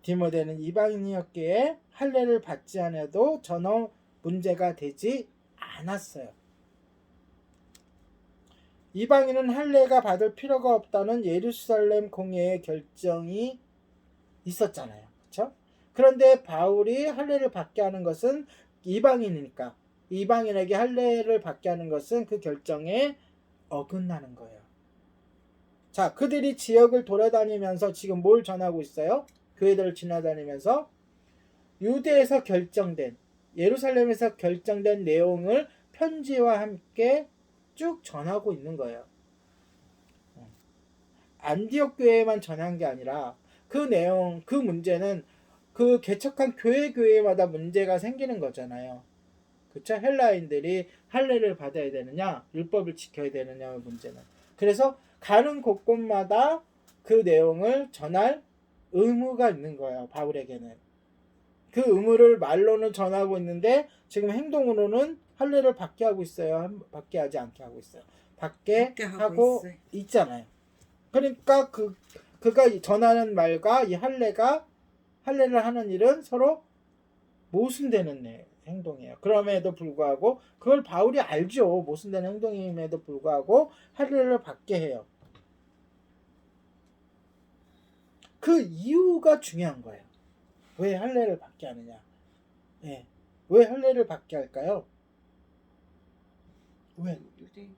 디모데는 이방인이었기에 할례를 받지 않아도 전혀 문제가 되지 않았어요. 이방인은 할례가 받을 필요가 없다는 예루살렘 공회의 결정이 있었잖아요. 그렇죠? 그런데 바울이 할례를 받게 하는 것은 이방인이니까 이방인에게 할례를 받게 하는 것은 그 결정에 어긋나는 거예요. 자, 그들이 지역을 돌아다니면서 지금 뭘 전하고 있어요? 교회들을 지나다니면서 유대에서 결정된 예루살렘에서 결정된 내용을 편지와 함께 쭉 전하고 있는 거예요. 안디옥 교회에만 전한 게 아니라 그 내용, 그 문제는 그 개척한 교회마다 문제가 생기는 거잖아요. 그렇죠? 헬라인들이 할례를 받아야 되느냐, 율법을 지켜야 되느냐의 문제는. 그래서 가는 곳곳마다 그 내용을 전할 의무가 있는 거예요. 바울에게는. 그 의무를 말로는 전하고 있는데 지금 행동으로는 할례를 받게 하고 있어요. 받게 하지 않게 하고 있어요. 받게 하고 있잖아요. 그러니까 그가 전하는 말과 이 할례를 하는 일은 서로 모순되는 행동이에요. 그럼에도 불구하고 그걸 바울이 알죠. 모순되는 행동임에도 불구하고 할례를 받게 해요. 그 이유가 중요한 거예요. 왜 할례를 받게 하느냐? 네. 왜 할례를 받게 할까요? 왜? 유대인들 때문에.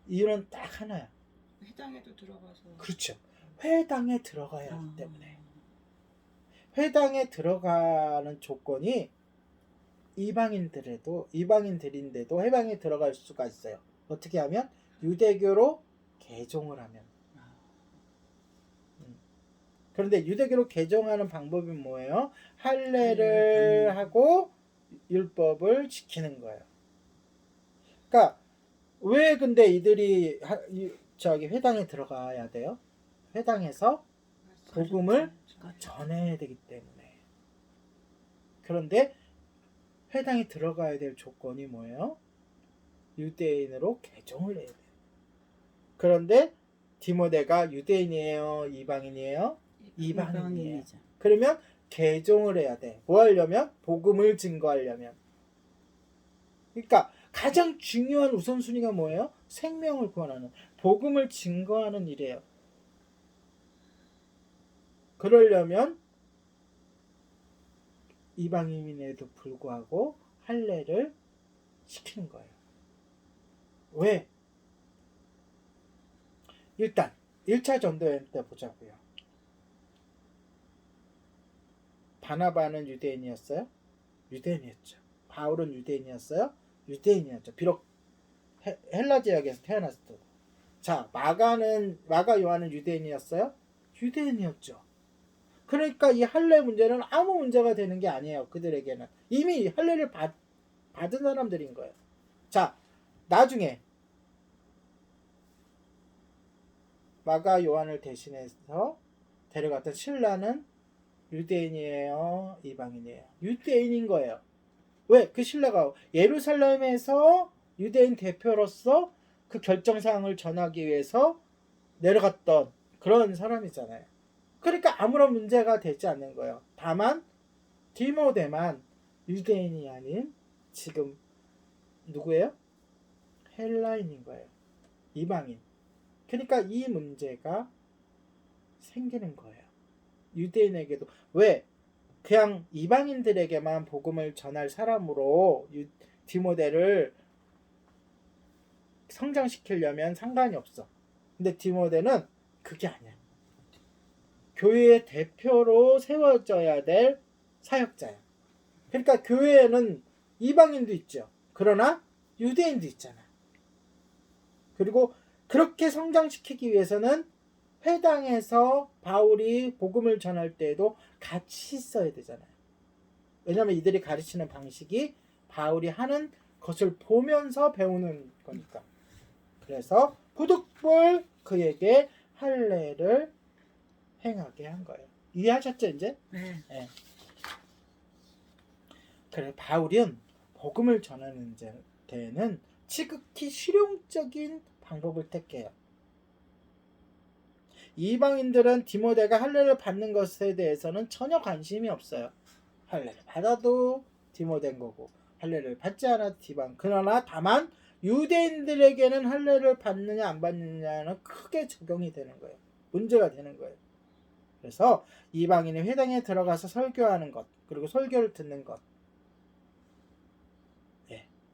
이유는 딱 하나야. 회당에도 들어가서. 그렇죠. 회당에 들어가야 하기 때문에. 회당에 들어가는 조건이 이방인들인데도 회당에 들어갈 수가 있어요. 어떻게 하면? 유대교로 개종을 하면. 그런데 유대교로 개종하는 방법이 뭐예요? 할례를 하고 율법을 지키는 거예요. 그러니까 왜 근데 이들이 회당에 들어가야 돼요? 회당에서 복음을 전해야 되기 때문에. 그런데 회당에 들어가야 될 조건이 뭐예요? 유대인으로 개종을 해야 돼요. 그런데 디모데가 유대인이에요? 이방인이에요? 이방인이에요. 그러면 개종을 해야 돼. 뭐 하려면? 복음을 증거하려면. 그러니까 가장 중요한 우선순위가 뭐예요? 생명을 구원하는, 복음을 증거하는 일이에요. 그러려면 이방인에도 불구하고 할례를 시키는 거예요. 왜? 일단 1차 전도여행 때 보자고요. 바나바는 유대인이었어요? 유대인이었죠. 바울은 유대인이었어요? 유대인이었죠. 비록 헬라 지역에서 태어났어도. 자, 마가 요한은 유대인이었어요? 유대인이었죠. 그러니까 이 할례 문제는 아무 문제가 되는 게 아니에요. 그들에게는 이미 할례를 받은 사람들인 거예요. 자, 나중에 마가 요한을 대신해서 데려갔던 신라는 유대인이에요? 이방인이에요? 유대인인 거예요. 왜? 그 신라가 예루살렘에서 유대인 대표로서 그 결정사항을 전하기 위해서 내려갔던 그런 사람이잖아요. 그러니까 아무런 문제가 되지 않는 거예요. 다만 디모데만 유대인이 아닌 지금 누구예요? 헬라인인 거예요. 이방인. 그러니까 이 문제가 생기는 거예요. 유대인에게도. 왜? 그냥 이방인들에게만 복음을 전할 사람으로 디모데를 성장시키려면 상관이 없어. 근데 디모데는 그게 아니야. 교회의 대표로 세워져야 될 사역자야. 그러니까 교회에는 이방인도 있죠. 그러나 유대인도 있잖아. 그리고 그렇게 성장시키기 위해서는 회당에서 바울이 복음을 전할 때에도 같이 있어야 되잖아요. 왜냐하면 이들이 가르치는 방식이 바울이 하는 것을 보면서 배우는 거니까. 그래서 부득불 그에게 할례를 행하게 한 거예요. 이해하셨죠 이제? 네. 네. 그래 바울은 복음을 전하는 데에는 지극히 실용적인 방법을 택해요. 이방인들은 디모데가 할례를 받는 것에 대해서는 전혀 관심이 없어요. 할례를 받아도 디모데인 거고 할례를 받지 않아도 디방. 그러나 다만 유대인들에게는 할례를 받느냐 안 받느냐는 크게 적용이 되는 거예요. 문제가 되는 거예요. 그래서 이방인이 회당에 들어가서 설교하는 것 그리고 설교를 듣는 것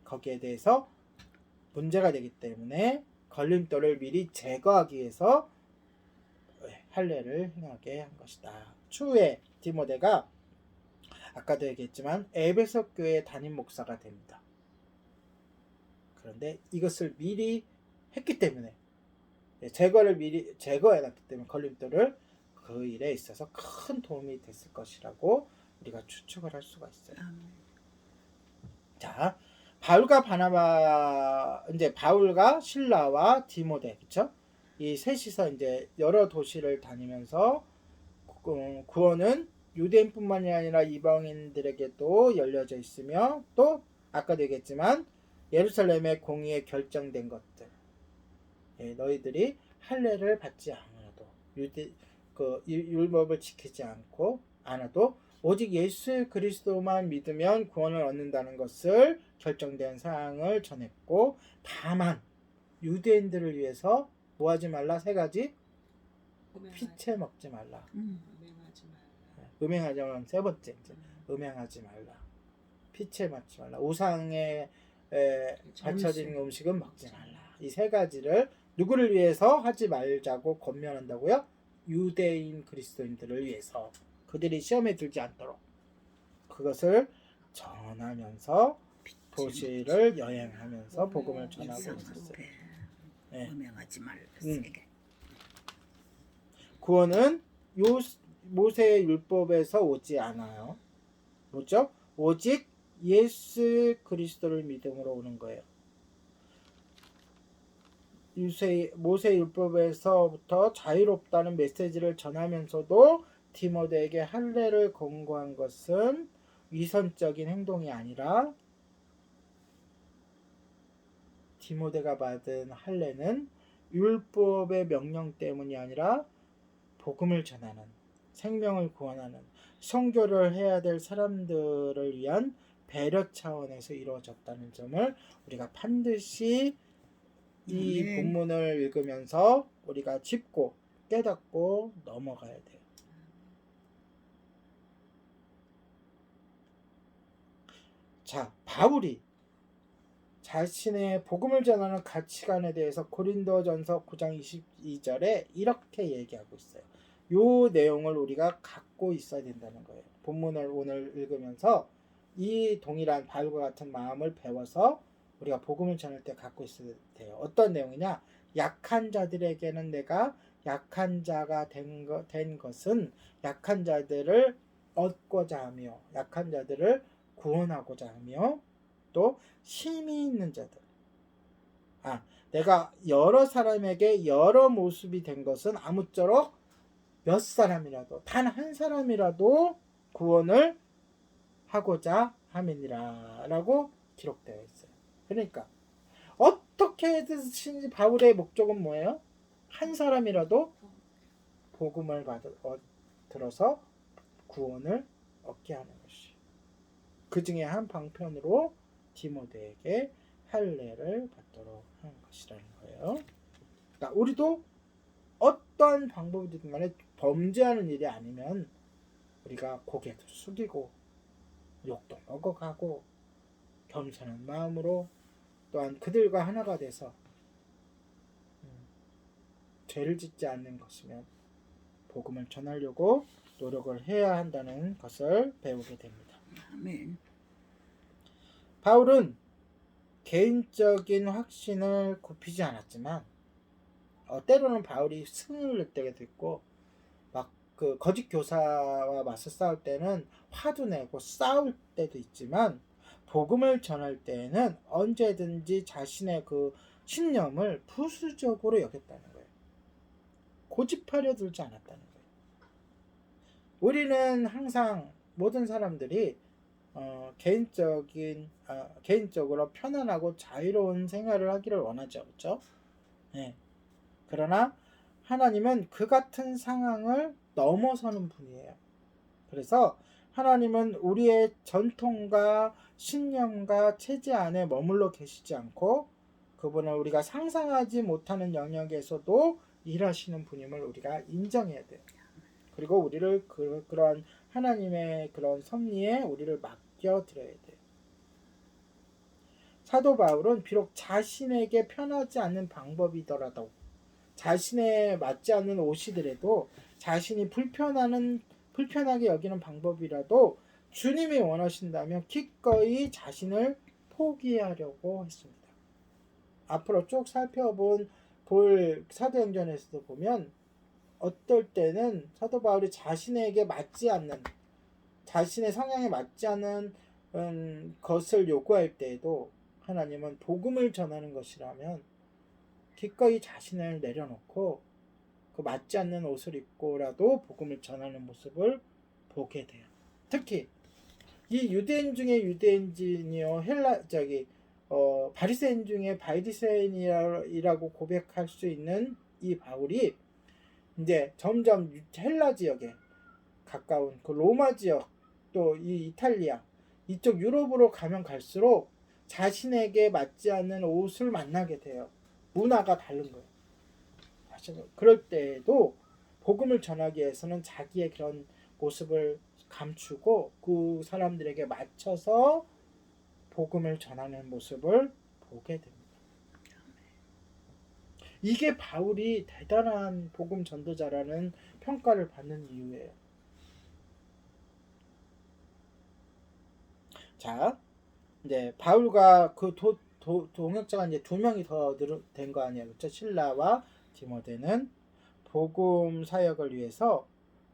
거기에 대해서 문제가 되기 때문에 걸림돌을 미리 제거하기 위해서 할례를 행하게 한 것이다. 추후에 디모데가 아까도 얘기했지만 에베소 교회 담임 목사가 됩니다. 그런데 이것을 미리 했기 때문에 제거를 미리 제거해놨기 때문에 걸림돌을 그 일에 있어서 큰 도움이 됐을 것이라고 우리가 추측을 할 수가 있어요. 자, 바울과 실라와 디모데, 그렇죠? 이 셋이서 이제 여러 도시를 다니면서 구원은 유대인뿐만이 아니라 이방인들에게도 열려져 있으며 또 아까도 얘기했지만 예루살렘의 공의에 결정된 것들, 너희들이 할례를 받지 않아도 율법을 지키지 않아도 오직 예수 그리스도만 믿으면 구원을 얻는다는 것을 결정된 사항을 전했고 다만 유대인들을 위해서 뭐하지 말라? 세 가지 피채 먹지 말라. 음행하지 말라. 세 번째 음행하지 말라. 피채 먹지 말라. 우상에 바쳐진 음식은 먹지 말라. 이 세 가지를 누구를 위해서 하지 말자고 권면한다고요? 유대인 그리스도인들을 위해서. 그들이 시험에 들지 않도록 그것을 전하면서 도시를 여행하면서 복음을 전하고 있었어요. 음행하지 말라. 구원은 모세의 율법에서 오지 않아요. 뭐죠? 오직 예수 그리스도를 믿음으로 오는 거예요. 모세 율법에서부터 자유롭다는 메시지를 전하면서도 디모데에게 할례를 권고한 것은 위선적인 행동이 아니라 디모데가 받은 할례는 율법의 명령 때문이 아니라 복음을 전하는, 생명을 구원하는, 선교를 해야 될 사람들을 위한 배려 차원에서 이루어졌다는 점을 우리가 반드시 이 본문을 읽으면서 우리가 짚고 깨닫고 넘어가야 돼요. 자, 바울이 자신의 복음을 전하는 가치관에 대해서 고린도전서 9장 22절에 이렇게 얘기하고 있어요. 이 내용을 우리가 갖고 있어야 된다는 거예요. 본문을 오늘 읽으면서 이 동일한 바울과 같은 마음을 배워서 우리가 복음을 전할 때 갖고 있어야 돼요. 어떤 내용이냐? 약한 자들에게는 내가 약한 자가 된 것은 약한 자들을 얻고자 하며 약한 자들을 구원하고자 하며 또 힘이 있는 자들 내가 여러 사람에게 여러 모습이 된 것은 아무쪼록 몇 사람이라도 단 한 사람이라도 구원을 하고자 함이니라 라고 기록되어 있어요. 그러니까 어떻게 해든지 바울의 목적은 뭐예요? 한 사람이라도 복음을 들어서 구원을 얻게 하는 것이. 그 중에 한 방편으로 디모데에게 할례를 받도록 하는 것이라는 거예요. 그러니까 우리도 어떠한 방법이든 간에 범죄하는 일이 아니면 우리가 고개도 숙이고 욕도 먹어가고 겸손한 마음으로 또한 그들과 하나가 돼서 죄를 짓지 않는 것이면 복음을 전하려고 노력을 해야 한다는 것을 배우게 됩니다. 아멘. 바울은 개인적인 확신을 굽히지 않았지만 때로는 바울이 승을 낼 때도 있고 막 그 거짓 교사와 맞서 싸울 때는 화도 내고 싸울 때도 있지만 복음을 전할 때에는 언제든지 자신의 그 신념을 부수적으로 여겼다는 거예요. 고집하려 들지 않았다는 거예요. 우리는 항상 모든 사람들이 개인적으로 편안하고 자유로운 생활을 하기를 원하죠. 그렇죠? 네. 그러나 하나님은 그 같은 상황을 넘어서는 분이에요. 그래서 하나님은 우리의 전통과 신념과 체제 안에 머물러 계시지 않고 그분은 우리가 상상하지 못하는 영역에서도 일하시는 분임을 우리가 인정해야 돼요. 그리고 우리를 그런 하나님의 그런 섭리에 우리를 맡겨드려야 돼요. 사도 바울은 비록 자신에게 편하지 않는 방법이더라도 자신에 맞지 않는 옷이더라도 자신이 불편하게 여기는 방법이라도 주님이 원하신다면 기꺼이 자신을 포기하려고 했습니다. 앞으로 쭉 볼 사도행전에서도 보면 어떨 때는 사도 바울이 자신에게 맞지 않는 자신의 성향에 맞지 않는 것을 요구할 때에도 하나님은 복음을 전하는 것이라면 기꺼이 자신을 내려놓고 그 맞지 않는 옷을 입고라도 복음을 전하는 모습을 보게 돼요. 특히 이 유대인 중에 유대인이요 바리새인 중에 바리새인이라고 고백할 수 있는 이 바울이 이제 점점 헬라 지역에 가까운 그 로마 지역 또 이 이탈리아 이쪽 유럽으로 가면 갈수록 자신에게 맞지 않는 옷을 만나게 돼요. 문화가 다른 거예요. 그럴 때에도 복음을 전하기 위해서는 자기의 그런 모습을 감추고 그 사람들에게 맞춰서 복음을 전하는 모습을 보게 됩니다. 이게 바울이 대단한 복음 전도자라는 평가를 받는 이유예요. 자, 이제 바울과 그 동역자가 이제 2명이 더 된 거 아니에요. 그렇죠? 실라와 디모데는 복음 사역을 위해서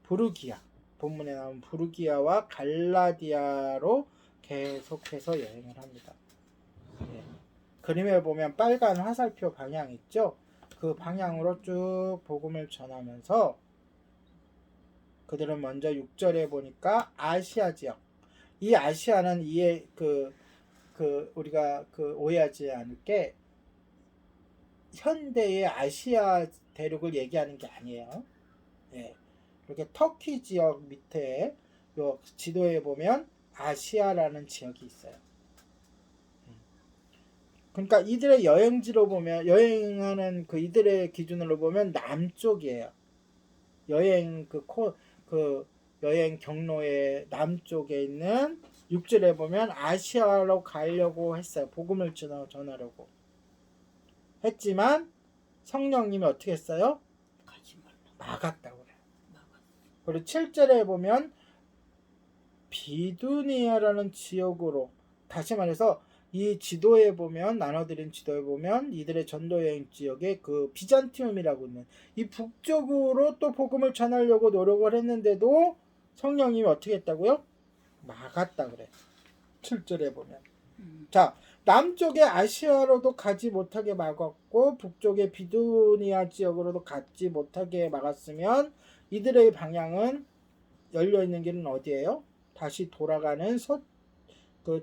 부르기아, 본문에 나온 부르기아와 갈라디아로 계속해서 여행을 합니다. 예. 그림에 보면 빨간 화살표 방향 있죠? 그 방향으로 쭉 복음을 전하면서 그들은 먼저 6절에 보니까 아시아 지역. 이 아시아는 우리가 오해하지 않을 게 현대의 아시아 대륙을 얘기하는 게 아니에요. 예. 이렇게 터키 지역 밑에 요 지도에 보면 아시아라는 지역이 있어요. 그러니까 이들의 여행지로 보면 여행하는 이들의 기준으로 보면 남쪽이에요. 여행 여행 경로의 남쪽에 있는 6절에 보면 아시아로 가려고 했어요. 복음을 전하려고 했지만 성령님이 어떻게 했어요? 막았다고 그래요. 그리고 7절에 보면 비두니아라는 지역으로, 다시 말해서 이 지도에 보면, 나눠드린 지도에 보면 이들의 전도여행 지역에 그 비잔티움이라고 있는 이 북쪽으로 또 복음을 전하려고 노력을 했는데도 성령님이 어떻게 했다고요? 막았다 그래. 7절에 보면. 자, 남쪽의 아시아로도 가지 못하게 막았고 북쪽의 비두니아 지역으로도 가지 못하게 막았으면 이들의 방향은 열려있는 길은 어디예요? 다시 돌아가는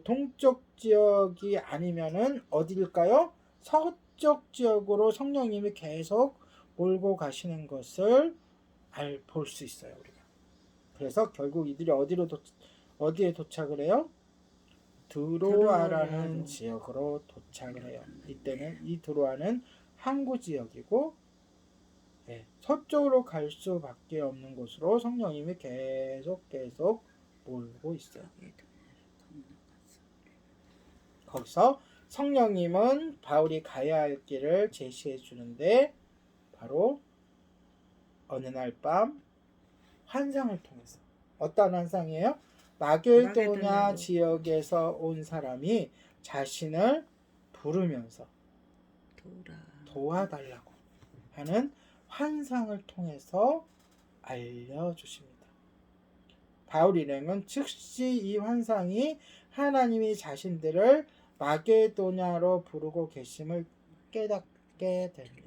동쪽 지역이 아니면은 어디일까요? 서쪽 지역으로 성령님이 계속 몰고 가시는 것을 볼 수 있어요, 우리가. 그래서 결국 이들이 어디에 도착을 해요? 드로아라는 드로아로. 지역으로 도착을 해요. 이때는 이 드로아는 항구 지역이고 서쪽으로 갈 수밖에 없는 곳으로 성령님이 계속 몰고 있어요. 거기서 성령님은 바울이 가야 할 길을 제시해 주는데 바로 어느 날 밤 환상을 통해서 어떤 환상이에요? 마게도냐 마게도냐로. 지역에서 온 사람이 자신을 부르면서 도와달라고 하는 환상을 통해서 알려주십니다. 바울 일행은 즉시 이 환상이 하나님이 자신들을 마게도냐로 부르고 계심을 깨닫게 됩니다.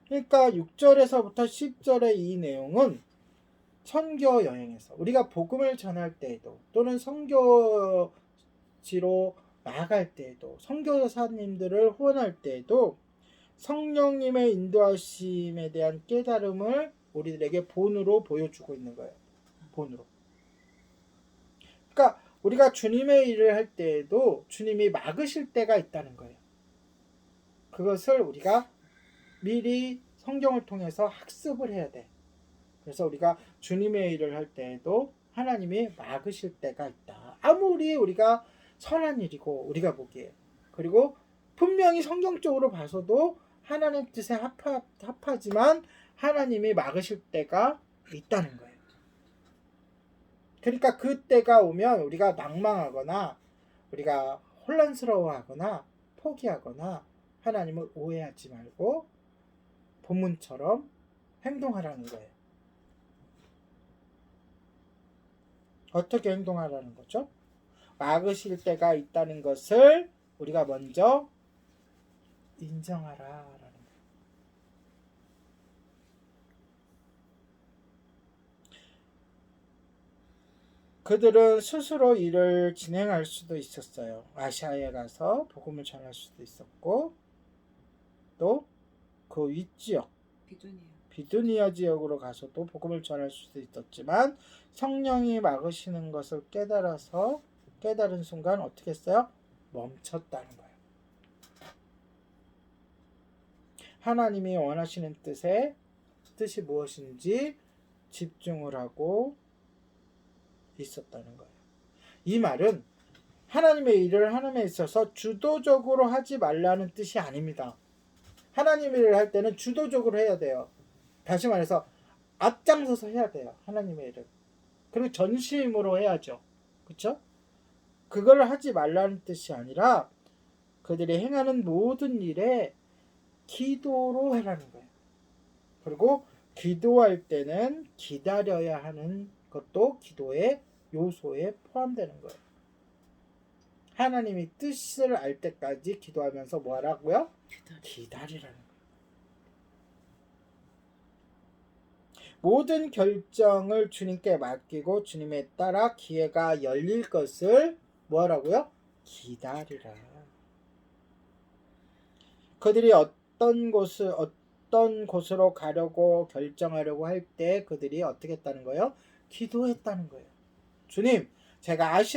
그러니까 6절에서부터 10절의 이 내용은 선교 여행에서 우리가 복음을 전할 때에도 또는 선교지로 나아갈 때에도 선교사님들을 후원할 때에도 성령님의 인도하심에 대한 깨달음을 우리들에게 본으로 보여주고 있는 거예요. 본으로. 그러니까 우리가 주님의 일을 할 때에도 주님이 막으실 때가 있다는 거예요. 그것을 우리가 미리 성경을 통해서 학습을 해야 돼. 그래서 우리가 주님의 일을 할 때에도 하나님이 막으실 때가 있다. 아무리 우리가 선한 일이고 우리가 보기에 그리고 분명히 성경적으로 봐서도 하나님 뜻에 합하지만 하나님이 막으실 때가 있다는 거예요. 그러니까 그 때가 오면 우리가 낭망하거나 우리가 혼란스러워하거나 포기하거나 하나님을 오해하지 말고 본문처럼 행동하라는 거예요. 어떻게 행동하라는 거죠? 막으실 때가 있다는 것을 우리가 먼저 인정하라라는 거예요. 그들은 스스로 일을 진행할 수도 있었어요. 아시아에 가서 복음을 전할 수도 있었고 또 그 윗지역 비두니아 지역으로 가서도 복음을 전할 수도 있었지만 성령이 막으시는 것을 깨달은 순간 어떻게 했어요? 멈췄다는 거예요. 하나님이 원하시는 뜻이 무엇인지 집중을 하고 있었다는 거예요. 이 말은 하나님의 일을 하는 데 있어서 주도적으로 하지 말라는 뜻이 아닙니다. 하나님의 일을 할 때는 주도적으로 해야 돼요. 다시 말해서 앞장서서 해야 돼요. 하나님의 일을. 그리고 전심으로 해야죠. 그렇죠? 그걸 하지 말라는 뜻이 아니라 그들이 행하는 모든 일에 기도로 하라는 거예요. 그리고 기도할 때는 기다려야 하는 것도 기도의 요소에 포함되는 거예요. 하나님이 뜻을 알 때까지 기도하면서 뭐 하라고요? 기다리라는 거예요. 모든 결정을 주님께 맡기고 주님에 따라 기회가 열릴 것을 뭐 하라고요? 기다리라. 그들이 어떤 곳으로 가려고 결정하려고 할 때 그들이 어떻게 했다는 거예요? 기도했다는 거예요. 주님,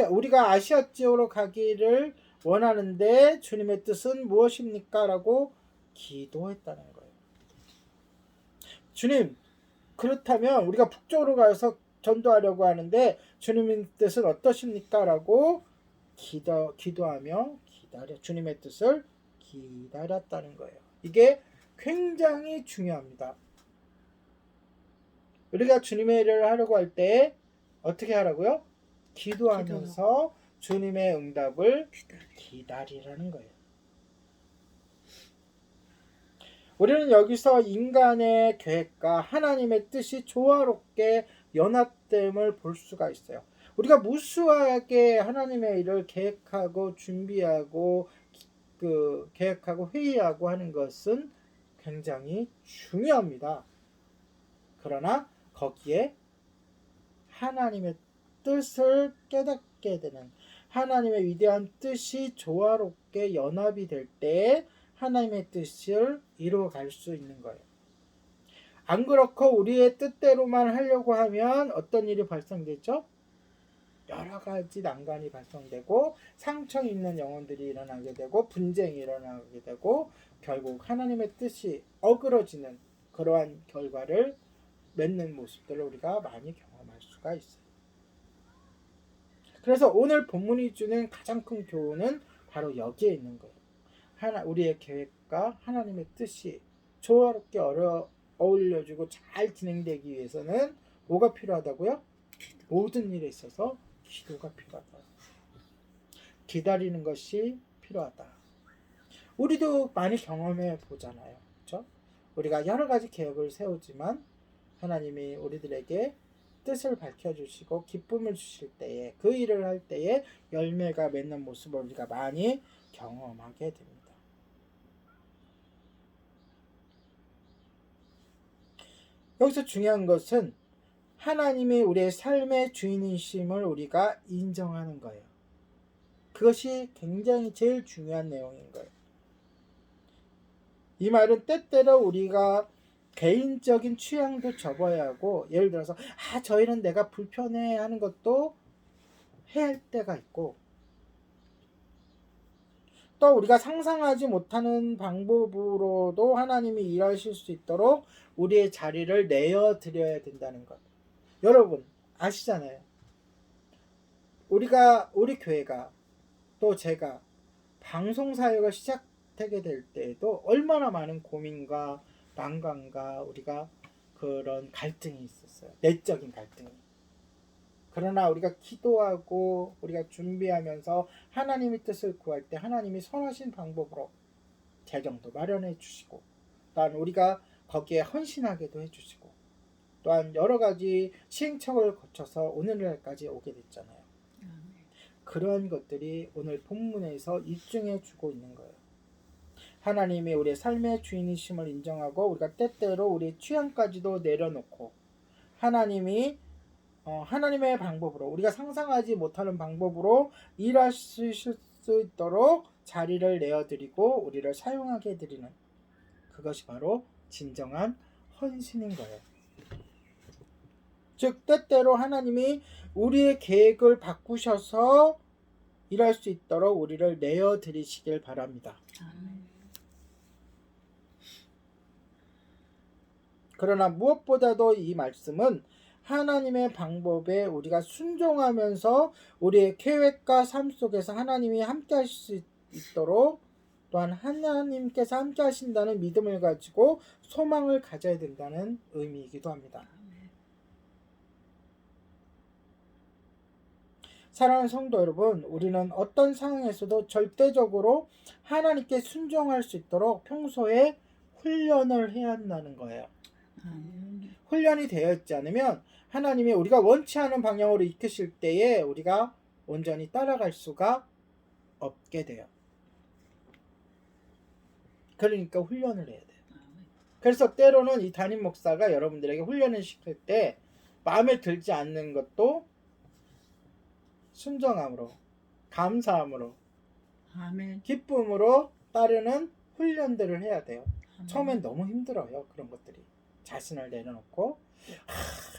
우리가 아시아 지역으로 가기를 원하는데 주님의 뜻은 무엇입니까? 라고 기도했다는 거예요. 주님, 그렇다면 우리가 북쪽으로 가서 전도하려고 하는데 주님의 뜻은 어떠십니까? 라고 기도하며 주님의 뜻을 기다렸다는 거예요. 이게 굉장히 중요합니다. 우리가 주님의 일을 하려고 할 때 어떻게 하라고요? 기도하면서 주님의 응답을 기다리라는 거예요. 우리는 여기서 인간의 계획과 하나님의 뜻이 조화롭게 연합됨을 볼 수가 있어요. 우리가 무수하게 하나님의 일을 계획하고 준비하고 계획하고 회의하고 하는 것은 굉장히 중요합니다. 그러나 거기에 하나님의 뜻을 깨닫게 되는 하나님의 위대한 뜻이 조화롭게 연합이 될 때 하나님의 뜻을 이루어갈 수 있는 거예요. 안 그렇고 우리의 뜻대로만 하려고 하면 어떤 일이 발생되죠? 여러 가지 난관이 발생되고 상처 있는 영혼들이 일어나게 되고 분쟁이 일어나게 되고 결국 하나님의 뜻이 어그러지는 그러한 결과를 맺는 모습들을 우리가 많이 경험할 수가 있어요. 그래서 오늘 본문이 주는 가장 큰 교훈은 바로 여기에 있는 거예요. 우리의 계획과 하나님의 뜻이 조화롭게 어울려주고 잘 진행되기 위해서는 뭐가 필요하다고요? 모든 일에 있어서 기도가 필요하다. 기다리는 것이 필요하다. 우리도 많이 경험해 보잖아요. 그렇죠? 우리가 여러 가지 계획을 세우지만 하나님이 우리들에게 뜻을 밝혀주시고 기쁨을 주실 때에 그 일을 할 때에 열매가 맺는 모습을 우리가 많이 경험하게 됩니다. 여기서 중요한 것은 하나님이 우리의 삶의 주인이심을 우리가 인정하는 거예요. 그것이 굉장히 제일 중요한 내용인 거예요. 이 말은 때때로 우리가 개인적인 취향도 접어야 하고, 예를 들어서 저 일은 내가 불편해 하는 것도 해야 할 때가 있고, 또 우리가 상상하지 못하는 방법으로도 하나님이 일하실 수 있도록 우리의 자리를 내어드려야 된다는 것. 여러분 아시잖아요. 우리 교회가 또 제가 방송 사역을 시작하게 될 때에도 얼마나 많은 고민과 난관과 우리가 그런 갈등이 있었어요. 내적인 갈등이. 그러나 우리가 기도하고 우리가 준비하면서 하나님의 뜻을 구할 때 하나님이 선하신 방법으로 재정도 마련해 주시고, 또한 우리가 거기에 헌신하게도 해주시고, 또한 여러 가지 시행착오를 거쳐서 오늘날까지 오게 됐잖아요. 그런 것들이 오늘 본문에서 입증해 주고 있는 거예요. 하나님이 우리의 삶의 주인이심을 인정하고 우리가 때때로 우리의 취향까지도 내려놓고 하나님의 방법으로, 우리가 상상하지 못하는 방법으로 일하실 수 있도록 자리를 내어드리고 우리를 사용하게 해드리는, 그것이 바로 진정한 헌신인 거예요. 즉 때때로 하나님이 우리의 계획을 바꾸셔서 일할 수 있도록 우리를 내어드리시길 바랍니다. 그러나 무엇보다도 이 말씀은 하나님의 방법에 우리가 순종하면서 우리의 계획과 삶 속에서 하나님이 함께 하실 수 있도록, 또한 하나님께서 함께 하신다는 믿음을 가지고 소망을 가져야 된다는 의미이기도 합니다. 사랑하는 성도 여러분, 우리는 어떤 상황에서도 절대적으로 하나님께 순종할 수 있도록 평소에 훈련을 해야 한다는 거예요. 훈련이 되어 있지 않으면 하나님이 우리가 원치 않은 방향으로 이끄실 때에 우리가 온전히 따라갈 수가 없게 돼요. 그러니까 훈련을 해야 돼요. 그래서 때로는 이 담임 목사가 여러분들에게 훈련을 시킬 때 마음에 들지 않는 것도 순정함으로, 감사함으로, 아멘. 기쁨으로 따르는 훈련들을 해야 돼요. 아멘. 처음엔 너무 힘들어요. 그런 것들이. 자신을 내려놓고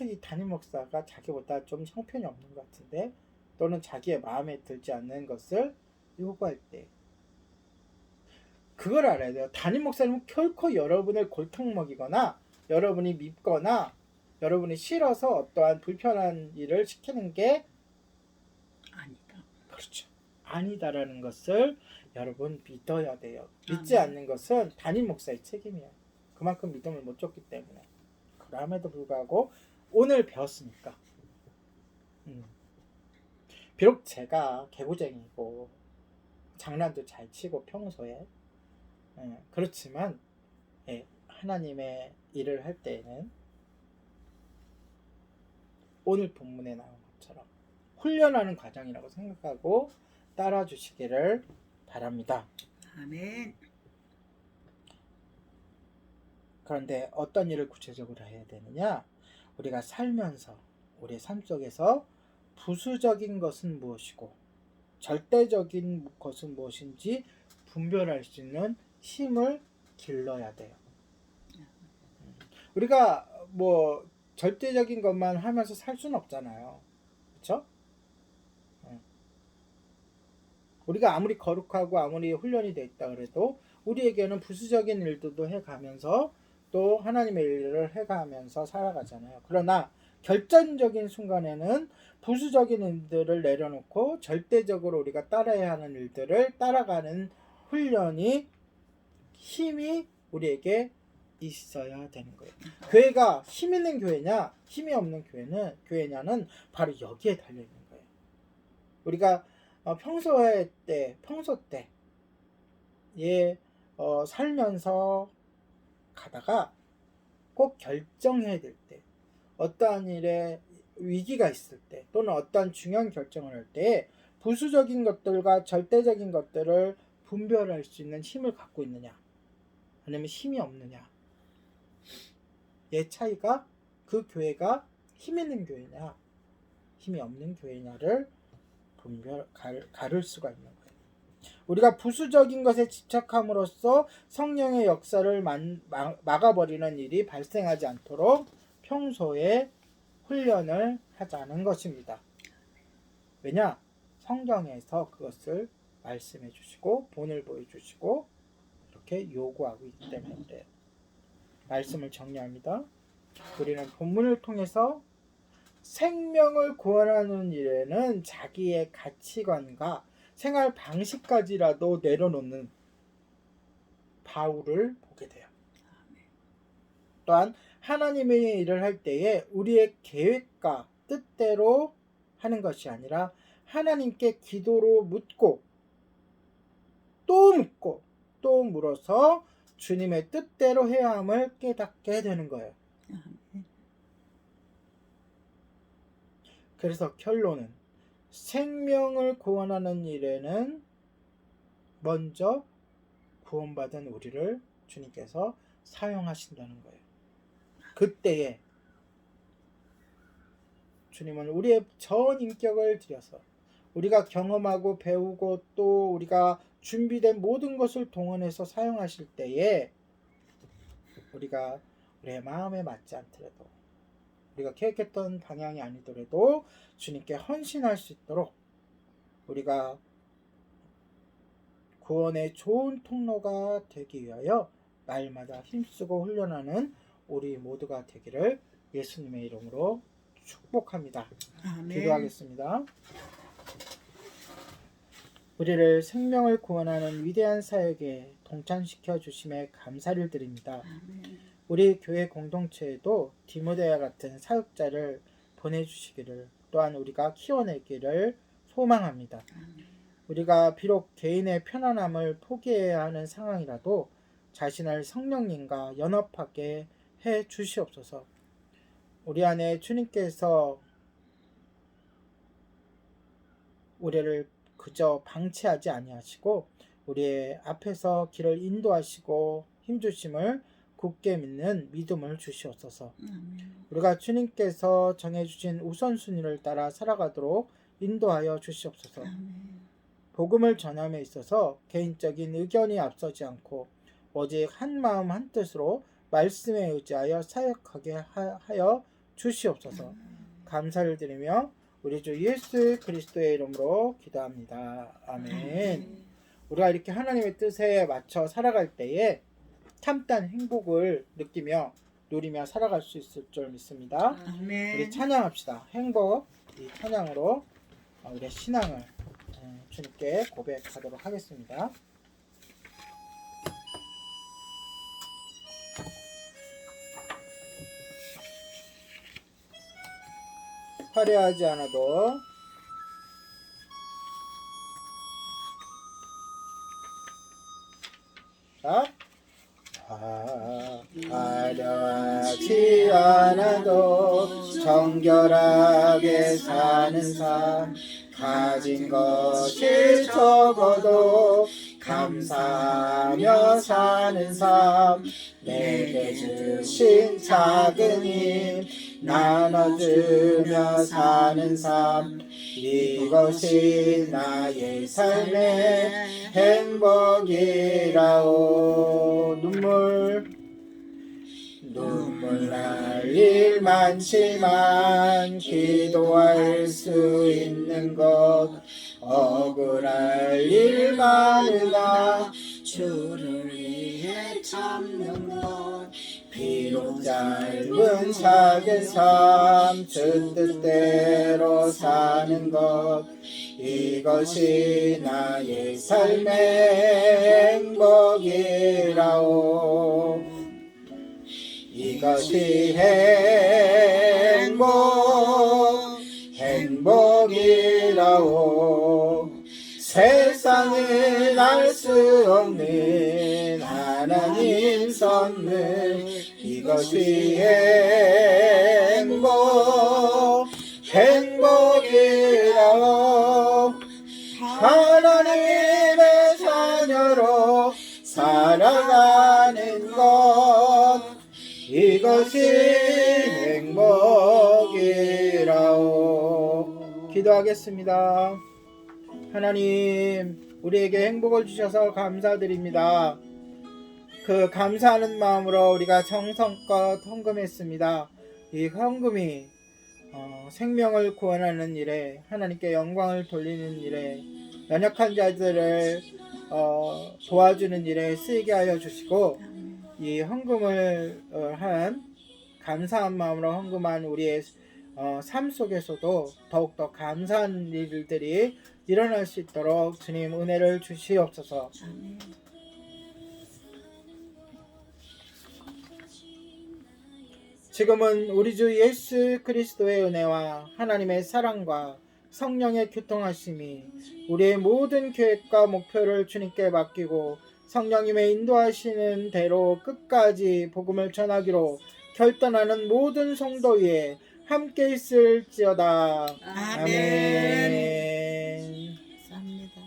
이 담임 목사가 자기보다 좀 형편이 없는 것 같은데, 또는 자기의 마음에 들지 않는 것을 요구할 때 그걸 알아야 돼요. 담임 목사님은 결코 여러분을 골탕 먹이거나 여러분이 밉거나 여러분이 싫어서 어떠한 불편한 일을 시키는 게 아니다. 그렇죠. 아니다라는 것을 여러분 믿어야 돼요. 믿지 않는 것은 담임 목사의 책임이에요. 그만큼 믿음을 못 줬기 때문에. 그럼에도 불구하고 오늘 배웠으니까. 비록 제가 개구쟁이고 장난도 잘 치고 평소에 그렇지만 하나님의 일을 할 때에는 오늘 본문에 나온 것처럼 훈련하는 과정이라고 생각하고 따라주시기를 바랍니다. 아멘. 그런데 어떤 일을 구체적으로 해야 되느냐? 우리가 살면서 우리의 삶 속에서 부수적인 것은 무엇이고 절대적인 것은 무엇인지 분별할 수 있는 힘을 길러야 돼요. 우리가 뭐 절대적인 것만 하면서 살 수는 없잖아요. 그렇죠? 우리가 아무리 거룩하고 아무리 훈련이 돼 있다 그래도 우리에게는 부수적인 일들도 해가면서 또 하나님의 일을 해가면서 살아가잖아요. 그러나 결정적인 순간에는 부수적인 일들을 내려놓고 절대적으로 우리가 따라야 하는 일들을 따라가는 훈련이 힘이 우리에게 있어야 되는 거예요. 교회가 힘 있는 교회냐 힘이 없는 교회냐는 바로 여기에 달려 있는 거예요. 우리가 평소 때 살면서 가다가 꼭 결정해야 될 때, 어떠한 일에 위기가 있을 때, 또는 어떠한 중요한 결정을 할 때 부수적인 것들과 절대적인 것들을 분별할 수 있는 힘을 갖고 있느냐, 아니면 힘이 없느냐, 의 차이가 그 교회가 힘 있는 교회냐, 힘이 없는 교회냐를 가를 수가 있는 거예요. 우리가 부수적인 것에 집착함으로써 성령의 역사를 막아버리는 일이 발생하지 않도록 평소에 훈련을 하자는 것입니다. 왜냐? 성경에서 그것을 말씀해 주시고 본을 보여주시고 이렇게 요구하고 있기 때문에 그래요. 말씀을 정리합니다. 우리는 본문을 통해서 생명을 구원하는 일에는 자기의 가치관과 생활 방식까지라도 내려놓는 바울을 보게 돼요. 또한 하나님의 일을 할 때에 우리의 계획과 뜻대로 하는 것이 아니라 하나님께 기도로 묻고 또 물어서 주님의 뜻대로 해야 함을 깨닫게 되는 거예요. 그래서 결론은 생명을 구원하는 일에는 먼저 구원받은 우리를 주님께서 사용하신다는 거예요. 그때에 주님은 우리의 전 인격을 들여서 우리가 경험하고 배우고 또 우리가 준비된 모든 것을 동원해서 사용하실 때에 우리가 우리의 마음에 맞지 않더라도 우리가 계획했던 방향이 아니더라도 주님께 헌신할 수 있도록 우리가 구원의 좋은 통로가 되기 위하여 날마다 힘쓰고 훈련하는 우리 모두가 되기를 예수님의 이름으로 축복합니다. 아멘. 기도하겠습니다. 우리를 생명을 구원하는 위대한 사역에 동참시켜 주심에 감사를 드립니다. 아멘. 우리 교회 공동체에도 디모데와 같은 사역자를 보내주시기를 또한 우리가 키워내기를 소망합니다. 우리가 비록 개인의 편안함을 포기해야 하는 상황이라도 자신을 성령님과 연합하게 해 주시옵소서. 우리 안에 주님께서 우리를 그저 방치하지 아니하시고 우리의 앞에서 길을 인도하시고 힘주심을 굳게 믿는 믿음을 주시옵소서. 우리가 주님께서 정해주신 우선순위를 따라 살아가도록 인도하여 주시옵소서. 복음을 전함에 있어서 개인적인 의견이 앞서지 않고 오직 한 마음 한 뜻으로 말씀에 의지하여 사역하게 하여 주시옵소서. 감사를 드리며 우리 주 예수 그리스도의 이름으로 기도합니다. 아멘. 우리가 이렇게 하나님의 뜻에 맞춰 살아갈 때에 참된 행복을 느끼며 누리며 살아갈 수 있을 줄 믿습니다. 아멘. 우리 찬양합시다. 행복 이 찬양으로 우리의 신앙을 주님께 고백하도록 하겠습니다. 화려하지 않아도 자 화려하지 않아도 정결하게 사는 삶 가진 것이 적어도 감사하며 사는 삶 내게 주신 작은 힘 나눠주며 사는 삶 이것이 나의 삶의 행복이라오. 눈물 날 일 많지만 기도할 수 있는 것, 억울할 일 많으나 주를 위해 참는 것. 비록 짧은 작은 삶 주 뜻대로 사는 것, 이것이 나의 삶의 행복이라오. 이것이 행복이라오. 세상은 알 수 없는 하나님 선물, 이것이 행복이라오. 하나님의 자녀로 살아가는 것, 이것이 행복이라오. 기도하겠습니다. 하나님, 우리에게 행복을 주셔서 감사드립니다. 그 감사하는 마음으로 우리가 정성껏 헌금했습니다. 이 헌금이 생명을 구원하는 일에, 하나님께 영광을 돌리는 일에, 연약한 자들을 도와주는 일에 쓰이게 하여 주시고, 이 헌금을 한 감사한 마음으로 헌금한 우리의 삶 속에서도 더욱더 감사한 일들이 일어날 수 있도록 주님 은혜를 주시옵소서. 아멘. 지금은 우리 주 예수 그리스도의 은혜와 하나님의 사랑과 성령의 교통하심이 우리의 모든 계획과 목표를 주님께 맡기고 성령님의 인도하시는 대로 끝까지 복음을 전하기로 결단하는 모든 성도 위에 함께 있을지어다. 아멘. 감사합니다.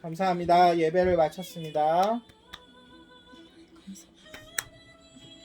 감사합니다. 예배를 마쳤습니다.